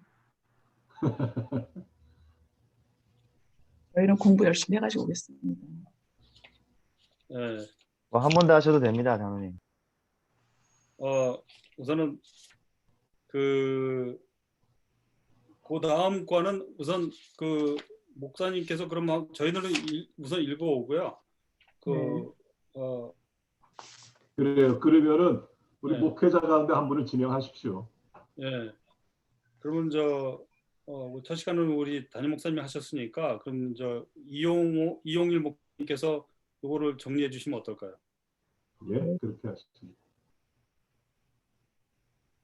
[SPEAKER 3] 저희는 공부 열심히 해가지고 오겠습니다.
[SPEAKER 2] 예.
[SPEAKER 6] 뭐 한 번 더 하셔도 됩니다, 장로님.
[SPEAKER 2] 우선은 그 다음 과는 우선 그 목사님께서 그러면 저희들은 우선 읽어오고요.
[SPEAKER 1] 그래요. 그러면은 우리
[SPEAKER 2] 네.
[SPEAKER 1] 목회자 가운데 한 분을 진행하십시오.
[SPEAKER 2] 예. 그러면 첫 시간은 우리 담임 목사님이 하셨으니까 그럼 이용일 목사님께서 이거를 정리해 주시면 어떨까요?
[SPEAKER 1] 예, 그렇게 하십시오.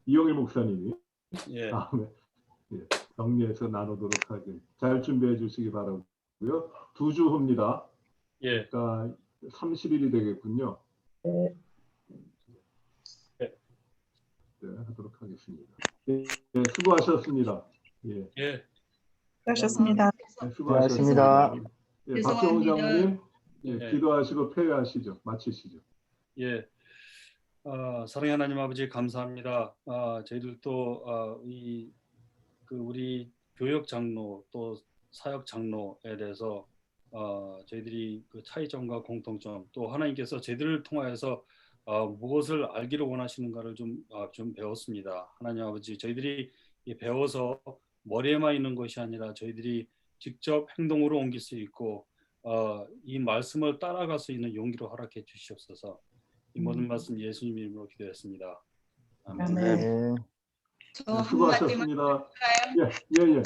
[SPEAKER 1] 이용일 목사님이
[SPEAKER 2] 예.
[SPEAKER 1] 다음에 정리해서 나누도록 하길 잘 준비해 주시기 바라고요. 2주 후입니다.
[SPEAKER 2] 예.
[SPEAKER 1] 그러니까 30일이 되겠군요. 네, 하도록 하겠습니다. 예, 수고하셨습니다. 예,
[SPEAKER 2] 예.
[SPEAKER 3] 수고하셨습니다.
[SPEAKER 1] 네,
[SPEAKER 6] 수고하셨습니다.
[SPEAKER 1] 예, 박정우 장로님,
[SPEAKER 2] 네.
[SPEAKER 1] 기도하시고 폐회하시죠. 마치시죠.
[SPEAKER 2] 예. 사랑의 하나님 아버지 감사합니다. 저희들도 우리 교역 장로 또 사역 장로에 대해서 저희들이 그 차이점과 공통점 또 하나님께서 저희들을 통하여서 무엇을 알기를 원하시는가를 좀 배웠습니다. 하나님 아버지 저희들이 배워서 머리에만 있는 것이 아니라 저희들이 직접 행동으로 옮길 수 있고 이 말씀을 따라갈 수 있는 용기로 허락해 주시옵소서. 이 모든 말씀 예수님 이름으로 기도했습니다. 아멘.
[SPEAKER 3] 아멘.
[SPEAKER 6] 네.
[SPEAKER 7] 저 한 마디만
[SPEAKER 1] 수고하셨습니다.
[SPEAKER 7] 할까요?
[SPEAKER 1] 예.